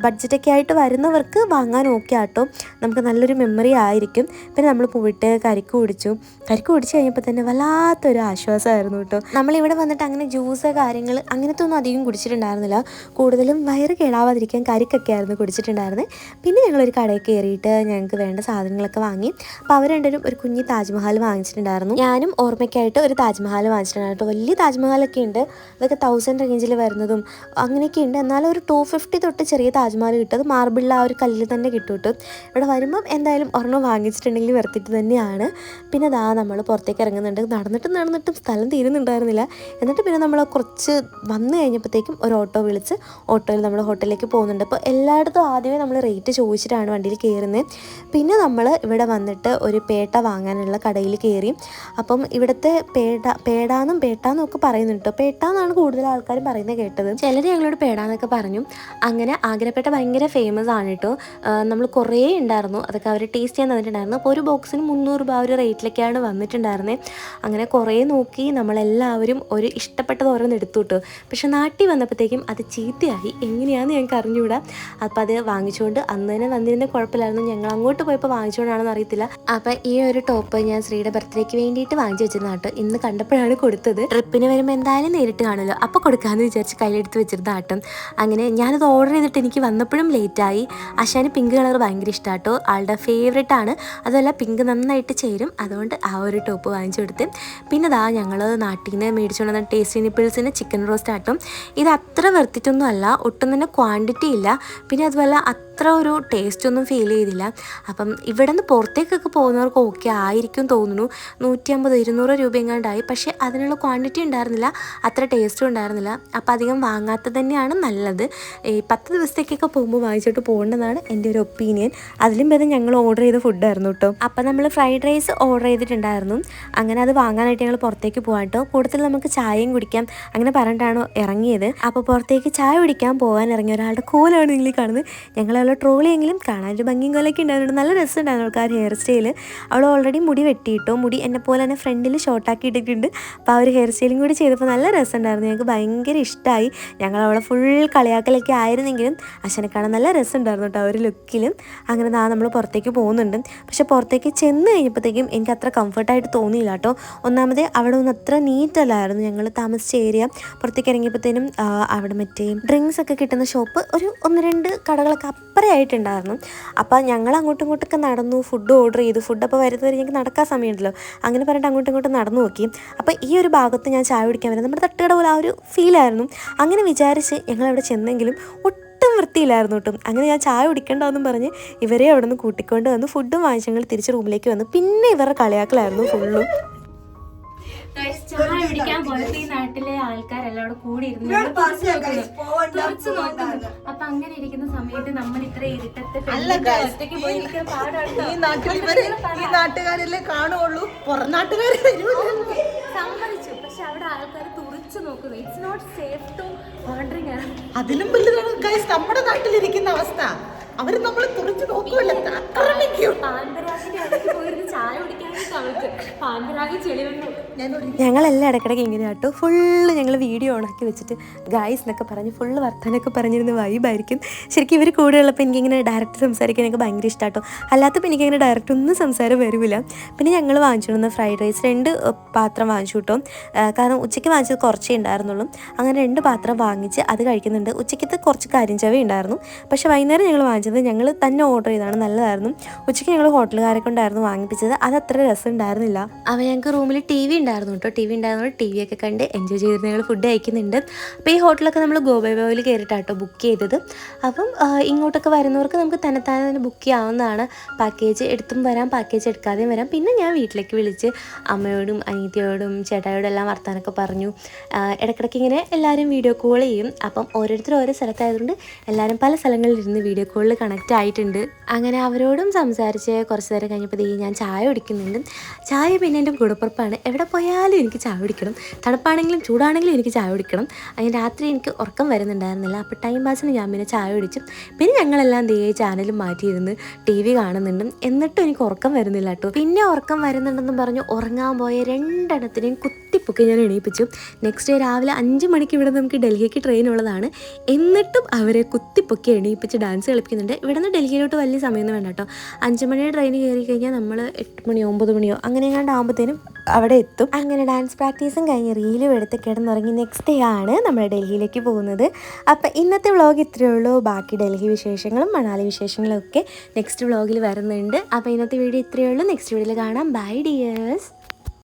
ബഡ്ജറ്റൊക്കെ ആയിട്ട് വരുന്നവർക്ക് വാങ്ങാൻ ഓക്കെ ആട്ടോ. നമുക്ക് നല്ലൊരു മെമ്മറി ആയിരിക്കും. പിന്നെ നമ്മൾ പോയിട്ട് കരിക്ക് കുടിച്ചു കഴിഞ്ഞപ്പോൾ തന്നെ വല്ലാത്തൊരു ആശ്വാസമായിരുന്നു കേട്ടോ. നമ്മളിവിടെ വന്നിട്ട് അങ്ങനെ ജ്യൂസ് കാര്യങ്ങൾ അങ്ങനത്തെ ഒന്നും അധികം കുടിച്ചിട്ടുണ്ടായിരുന്നില്ല. കൂടുതലും വയറ് കേടാവാതിരിക്കാൻ കരിക്കൊക്കെ ആയിരുന്നു കുടിച്ചിട്ടുണ്ടായിരുന്നത്. പിന്നെ ഞങ്ങളൊരു കടയിൽ കയറിയിട്ട് ഞങ്ങൾക്ക് വേണ്ട സാധനങ്ങളൊക്കെ വാങ്ങി. അപ്പോൾ അവർ രണ്ടുപേരും ഒരു കുഞ്ഞി താജ്മഹൽ വാങ്ങിച്ചിട്ടുണ്ടായിരുന്നു. ഞാനും ഓർമ്മയ്ക്കായിട്ട് ഒരു താജ്മഹൽ വാങ്ങിച്ചിട്ടുണ്ടായിരുന്നു കേട്ടോ. വലിയ താജ്മഹലൊക്കെ ഉണ്ട്, അതൊക്കെ 1000 റേഞ്ചിൽ വരുന്നതും അങ്ങനെയൊക്കെ ഉണ്ട്. എന്നാലും ഒരു 250 തൊട്ട് ചെറിയ താജ്മഹൽ കിട്ടും. അത് മാർബിളിൽ ആ ഒരു കല്ലിൽ തന്നെ കിട്ടും കേട്ടോ. ഇവിടെ വരുമ്പം എന്തായാലും ഒരെണ്ണം വാങ്ങിച്ചിട്ടുണ്ടെങ്കിൽ വെറുത്തിട്ട് തന്നെയാണ്. പിന്നെ നമ്മൾ പുറത്തേക്ക് ഇറങ്ങുന്നുണ്ട്. നടന്നിട്ടും സ്ഥലം തീരുന്നുണ്ടായിരുന്നില്ല. എന്നിട്ട് പിന്നെ നമ്മൾ കുറച്ച് വന്നു കഴിഞ്ഞപ്പോഴത്തേക്കും ഒരു ഓട്ടോ വിളിച്ച് ഓട്ടോയിൽ നമ്മൾ ഹോട്ടലിലേക്ക് പോകുന്നുണ്ട്. അപ്പോൾ എല്ലായിടത്തും ആദ്യമേ നമ്മൾ റേറ്റ് ചോദിച്ചിട്ടാണ് വണ്ടിയിൽ കയറുന്നത്. പിന്നെ നമ്മൾ ഇവിടെ വന്നിട്ട് ഒരു പേട്ട വാങ്ങാനുള്ള കടയിൽ കയറി. അപ്പം ഇവിടുത്തെ പേടാന്നും ഒക്കെ പറയുന്നുണ്ട് കേട്ടോ. പേട്ട എന്നാണ് കൂടുതൽ ആൾക്കാരും പറയുന്നത് കേട്ടത്. ചിലർ ഞങ്ങളോട് പേടാന്നൊക്കെ പറഞ്ഞു. അങ്ങനെ ആഗ്രഹപ്പെട്ട ഭയങ്കര ഫേമസ് ആണ് കേട്ടോ. നമ്മൾ കുറേ ഉണ്ടായിരുന്നു, അതൊക്കെ അവർ ടേസ്റ്റ് ചെയ്യാൻ തന്നിട്ടുണ്ടായിരുന്നു. അപ്പോൾ ഒരു ബോക്സിന് 300 രൂപ ഒരു റേറ്റിലൊക്കെയാണ് വന്നിട്ടുണ്ടായിരുന്നത്. അങ്ങനെ കുറേ നോക്കി നമ്മളെല്ലാവരും ഒരു ഇഷ്ടപ്പെട്ടത് ഓരോന്ന് എടുത്തു കിട്ടും. പക്ഷെ നാട്ടിൽ വന്നപ്പോഴത്തേക്കും അത് ചീത്തയായി, എങ്ങനെയാണെന്ന് ഞങ്ങൾക്ക് അറിഞ്ഞുകൂടാ. അപ്പോൾ അത് വാങ്ങിച്ചുകൊണ്ട് അന്ന് തന്നെ വന്നിരുന്ന കുഴപ്പമില്ലായിരുന്നു. ഞങ്ങൾ അങ്ങോട്ട് പോയപ്പോൾ വാങ്ങിച്ചുകൊണ്ടാണെന്ന് അറിയത്തില്ല. അപ്പോൾ ഈ ഒരു ടോപ്പ് ഞാൻ ശ്രീയുടെ ബർത്ത്ഡേക്ക് വേണ്ടിയിട്ട് വാങ്ങിച്ചു വെച്ചിരുന്ന കേട്ടോ. ഇന്ന് കണ്ടപ്പോഴാണ് കൊടുത്തത്. ട്രിപ്പിന് വരുമ്പോൾ എന്തായാലും നേരിട്ട് കാണുമല്ലോ, അപ്പോൾ കൊടുക്കാമെന്ന് വിചാരിച്ച് കയ്യിലെടുത്ത് വെച്ചിരുന്ന ആട്ടം. അങ്ങനെ ഞാനത് ഓർഡർ ചെയ്തിട്ട് എനിക്ക് വന്നപ്പോഴും ലേറ്റായി. ആശാന് പിങ്ക് കളർ ഭയങ്കര ഇഷ്ടമാണ് കേട്ടോ, ആളുടെ ഫേവറേറ്റ് ആണ്. അതല്ല പിങ്ക് നന്നായിട്ട് ചേരും, അതുകൊണ്ട് ആ ഒരു ടോപ്പ് വാങ്ങിച്ചു കൊടുത്ത്. പിന്നെ ഞങ്ങൾ നാട്ടിൽ നിന്ന് മേടിച്ചുകൊണ്ട് വന്ന ടേസ്റ്റി നിപ്പിൾസിന് ചിക്കൻ റോസ്റ്റ് ആട്ടും. ഇത് അത്ര വെറുത്തിട്ടൊന്നും അല്ല, ഒട്ടും തന്നെ ക്വാണ്ടിറ്റി ഇല്ല. പിന്നെ അതുപോലെ അത്ര ഒരു ടേസ്റ്റ് ഒന്നും ഫീൽ ചെയ്തില്ല. അപ്പം ഇവിടെ നിന്ന് പുറത്തേക്കൊക്കെ പോകുന്നവർക്ക് ഓക്കെ ആയിരിക്കും തോന്നുന്നു. 150-200 രൂപ എങ്ങാണ്ടായി. പക്ഷേ അതിനുള്ള ക്വാണ്ടിറ്റി ഉണ്ടായിരുന്നില്ല, അത്ര ടേസ്റ്റും ഉണ്ടായിരുന്നില്ല. അപ്പോൾ അധികം വാങ്ങാത്തത് തന്നെയാണ് നല്ലത്. ഈ 10 ദിവസത്തേക്കൊക്കെ പോകുമ്പോൾ വാങ്ങിച്ചിട്ട് പോകേണ്ടതാണ് എൻ്റെ ഒരു ഒപ്പീനിയൻ. അതിലും ഭേദം ഞങ്ങൾ ഓർഡർ ചെയ്ത ഫുഡായിരുന്നു കേട്ടോ. അപ്പം നമ്മൾ ഫ്രൈഡ് റൈസ് ഓർഡർ ചെയ്തിട്ടുണ്ടായിരുന്നു. അങ്ങനെ അത് വാങ്ങാനായിട്ട് ഞങ്ങൾ പുറത്തേക്ക് പോകാം കേട്ടോ. കൂടുതൽ നമുക്ക് ചായയും കുടിക്കാം അങ്ങനെ പറഞ്ഞിട്ടാണ് ഇറങ്ങിയത്. അപ്പോൾ പുറത്തേക്ക് ചായ കുടിക്കാൻ പോകാൻ ഇറങ്ങിയ ഒരാളുടെ കോലാണ് നിങ്ങൾ കാണുന്നത്. ഞങ്ങളവളെ ട്രോളിയെങ്കിലും കാണാനൊരു ഭംഗിയും കോലൊക്കെ ഉണ്ടായിരുന്നു. നല്ല രസമുണ്ടായിരുന്നു ആൾക്കാർ ഹെയർ സ്റ്റൈൽ. അവൾ ഓൾറെഡി മുടി വെട്ടിയിട്ടോ, മുടി എന്നെ പോലെ തന്നെ ഫ്രണ്ടിൽ ഷോർട്ടാക്കി ഇട്ടിട്ടുണ്ട്. അപ്പോൾ ആ ഒരു ഹെയർ സ്റ്റൈലും കൂടി ചെയ്തപ്പോൾ നല്ല രസമുണ്ടായിരുന്നു. ഞങ്ങൾക്ക് ഭയങ്കര ഇഷ്ടമായി. ഞങ്ങൾ അവളെ ഫുൾ കളിയാക്കലൊക്കെ ആയിരുന്നെങ്കിലും അശ്വനെ കാണാൻ നല്ല രസമുണ്ടായിരുന്നു കേട്ടോ ഒരു ലുക്കിലും. അങ്ങനെ നമ്മൾ പുറത്തേക്ക് പോകുന്നുണ്ട്. പക്ഷെ പുറത്തേക്ക് ചെന്ന് കഴിഞ്ഞപ്പോഴത്തേക്കും എനിക്ക് അത്ര കംഫർട്ടായിട്ട് തോന്നിയില്ല കേട്ടോ. ഒന്നാമത് അവിടെ ഒന്നും അത്ര നീറ്റല്ലായിരുന്നു. ഞങ്ങൾ താമസിച്ച ഏരിയ. പുറത്തേക്ക് ഇറങ്ങിയപ്പോഴത്തേനും അവിടെ മറ്റേ ഡ്രിങ്ക്സ് ഒക്കെ കിട്ടുന്ന ഷോപ്പ് ഒരു 1-2 കടകളൊക്കെ അപ്പുറമായിട്ടുണ്ടായിരുന്നു. അപ്പോൾ ഞങ്ങൾ അങ്ങോട്ടും ഇങ്ങോട്ടൊക്കെ നടന്നു, ഫുഡ് ഓർഡർ ചെയ്തു. ഫുഡ് അപ്പോൾ വരുന്നവരെ ഞങ്ങൾക്ക് നടക്കാൻ സമയമുണ്ടല്ലോ, അങ്ങനെ പറഞ്ഞിട്ട് അങ്ങോട്ടും ഇങ്ങോട്ടും നടന്നു നോക്കി. അപ്പോൾ ഈ ഒരു ഭാഗത്ത് ഞാൻ ചായ കുടിക്കാൻ വരുന്നത് നമ്മുടെ തട്ടുകട പോലെ ആ ഒരു ഫീലായിരുന്നു. അങ്ങനെ വിചാരിച്ച് ഞങ്ങളവിടെ ചെന്നെങ്കിലും ഒട്ടും വൃത്തിയില്ലായിരുന്നു കേട്ടോ. അങ്ങനെ ഞാൻ ചായ കുടിക്കേണ്ടതെന്നും പറഞ്ഞ് ഇവരെ അവിടെ നിന്ന് കൂട്ടിക്കൊണ്ട് വന്ന് ഫുഡും വാങ്ങിച്ച് ഞങ്ങൾ തിരിച്ച് റൂമിലേക്ക് വന്നു. പിന്നെ ഇവരുടെ കളിയാക്കലായിരുന്നു ഫുള്ളും. ചായ കുടിക്കാൻ പോയപ്പോ ഈ നാട്ടിലെ ആൾക്കാരെല്ലാം അവിടെ കൂടി ഇരുന്ന് അപ്പൊ അങ്ങനെ ഇരിക്കുന്ന സമയത്ത് നമ്മൾ ഇത്ര ഇരുട്ടത്തെ ഒറ്റയ്ക്ക് പോയി ഇരിക്കാൻ പാടാട്ടോ. ഈ നാട്ടുകാരല്ലേ കാണുള്ളൂ, പുറം നാട്ടുകാർ സമ്മതിച്ചു. പക്ഷെ അവിടെ ആൾക്കാർ തുറച്ചു നോക്കുന്നു. It's not safe to wandering. അതിലും വലുതാണ് ഗൈസ് നമ്മുടെ നാട്ടിലിരിക്കുന്ന അവസ്ഥ. അവര് നമ്മള് തുറച്ചു നോക്കുമല്ലോ, ആക്രമിക്കും. ചായ കുടിക്കാനായിട്ട് അവൾക്ക് പാന്തരാഗി ചെളി വന്നു. ഞങ്ങളെല്ലാം ഇടയ്ക്കിടയ്ക്ക് ഇങ്ങനെ കേട്ടോ ഫുള്ള് ഞങ്ങൾ വീഡിയോ ഓണാക്കി വെച്ചിട്ട് ഗായ്സ് എന്നൊക്കെ പറഞ്ഞ് ഫുള്ള് വർത്താനൊക്കെ പറഞ്ഞിരുന്ന വൈബായിരിക്കും. ശരിക്കും ഇവർ കൂടെ ഉള്ളപ്പോൾ എനിക്കിങ്ങനെ ഡയറക്റ്റ് സംസാരിക്കാൻ എനിക്ക് ഭയങ്കര ഇഷ്ടമാട്ടോ. അല്ലാത്തപ്പോൾ എനിക്കിങ്ങനെ ഡയറക്റ്റ് ഒന്നും സംസാരം വരില്ല. പിന്നെ ഞങ്ങൾ വാങ്ങിച്ചിരുന്ന ഫ്രൈഡ് റൈസ് 2 പാത്രം വാങ്ങിച്ചു കിട്ടും. കാരണം ഉച്ചയ്ക്ക് വാങ്ങിച്ചത് കുറച്ചേ ഉണ്ടായിരുന്നുള്ളൂ. അങ്ങനെ 2 പാത്രം വാങ്ങിച്ച് അത് കഴിക്കുന്നുണ്ട്. ഉച്ചയ്ക്കത്തെ കുറച്ച് കരിഞ്ചവ ഉണ്ടായിരുന്നു. പക്ഷേ വൈകുന്നേരം ഞങ്ങൾ വാങ്ങിച്ചത് ഞങ്ങൾ തന്നെ ഓർഡർ ചെയ്താണ്, നല്ലതായിരുന്നു. ഉച്ചയ്ക്ക് ഞങ്ങൾ ഹോട്ടലുകാരെ കൊണ്ടായിരുന്നു വാങ്ങിപ്പിച്ചത്. അത് അത്ര രസം ഉണ്ടായിരുന്നില്ല. അപ്പോൾ ഞങ്ങൾക്ക് റൂമിൽ TV ഉണ്ടായിരുന്നു കേട്ടോ. TV ഉണ്ടായിരുന്നപ്പോൾ TV ഒക്കെ കണ്ട് എൻജോയ് ചെയ്തിരുന്ന ഞങ്ങൾ ഫുഡ് കഴിക്കുന്നുണ്ട്. അപ്പോൾ ഈ ഹോട്ടലൊക്കെ നമ്മൾ ഗോബൈബോയിൽ കയറിയിട്ടാട്ടോ ബുക്ക് ചെയ്തത്. അപ്പം ഇങ്ങോട്ടൊക്കെ വരുന്നവർക്ക് നമുക്ക് തന്നെത്താനെ തന്നെ ബുക്ക് ചെയ്യാവുന്നതാണ്. പാക്കേജ് എടുത്തും വരാം, പാക്കേജ് എടുക്കാതെയും വരാം. പിന്നെ ഞാൻ വീട്ടിലേക്ക് വിളിച്ച് അമ്മയോടും അനിയത്തിയോടും ചേട്ടായോടും എല്ലാം വർത്താനൊക്കെ പറഞ്ഞു. ഇടയ്ക്കിടയ്ക്ക് ഇങ്ങനെ എല്ലാവരും വീഡിയോ കോൾ ചെയ്യും. അപ്പം ഓരോരുത്തരും ഓരോ സ്ഥലത്തായതുകൊണ്ട് എല്ലാവരും പല സ്ഥലങ്ങളിലിരുന്ന് വീഡിയോ കോളിൽ കണക്റ്റ് ആയിട്ടുണ്ട്. അങ്ങനെ അവരോടും സംസാരിച്ച് കുറച്ച് നേരം കഴിഞ്ഞപ്പോൾ ഞാൻ ചായ കുടിക്കുന്നുണ്ട്. ചായ പിന്നെ എൻ്റെ കൂടപ്പുറപ്പാണ്. എവിടെ പോയാലും എനിക്ക് ചായ കുടിക്കണം, തണുപ്പാണെങ്കിലും ചൂടാണെങ്കിലും എനിക്ക് ചായ കുടിക്കണം. അങ്ങനെ രാത്രി എനിക്ക് ഉറക്കം വരുന്നുണ്ടായിരുന്നില്ല. അപ്പോൾ ടൈം പാസിന് ഞാൻ പിന്നെ ചായ കുടിച്ചു. പിന്നെ ഞങ്ങളെല്ലാം ചാനലും മാറ്റിയിരുന്ന് TV കാണുന്നുണ്ട്. എന്നിട്ടും എനിക്ക് ഉറക്കം വരുന്നില്ല കേട്ടോ. പിന്നെ ഉറക്കം വരുന്നുണ്ടെന്നും പറഞ്ഞു ഉറങ്ങാൻ പോയ 2 എണ്ണത്തിനെയും കുത്തിപ്പൊക്കി ഞാൻ എണീപ്പിച്ചു. നെക്സ്റ്റ് ഡേ രാവിലെ 5 മണിക്ക് ഇവിടെ നമുക്ക് ഡൽഹിക്ക് ട്രെയിൻ ഉള്ളതാണ്. എന്നിട്ടും അവരെ കുത്തിപ്പൊക്കി എണീപ്പിച്ച് ഡാൻസ് കളിപ്പിക്കുന്നുണ്ട്. ഇവിടെ നിന്ന് ഡൽഹിയിലോട്ട് വലിയ സമയമൊന്നും വേണ്ട കേട്ടോ. 5 മണിയുടെ ട്രെയിൻ കയറി കഴിഞ്ഞാൽ നമ്മൾ 8 മണിയോ 9 മണിയോ അങ്ങനെ എങ്ങാണ്ട് ആകുമ്പോഴത്തേനും അവിടെ എത്തും. അങ്ങനെ ഡാൻസ് പ്രാക്ടീസും കഴിഞ്ഞ് റീലും എടുത്ത് കിടന്നുറങ്ങി നെക്സ്റ്റ് ഡേ ആണ് നമ്മൾ ഡൽഹിയിലേക്ക് പോകുന്നത്. അപ്പം ഇന്നത്തെ വ്ളോഗ് ഇത്രയേ ഉള്ളൂ. ബാക്കി ഡൽഹി വിശേഷങ്ങളും മണാലി വിശേഷങ്ങളും ഒക്കെ നെക്സ്റ്റ് വ്ളോഗിൽ വരുന്നുണ്ട്. അപ്പോൾ ഇന്നത്തെ വീഡിയോ ഇത്രയേ ഉള്ളൂ. നെക്സ്റ്റ് വീഡിയോയിൽ കാണാം. Bye dears.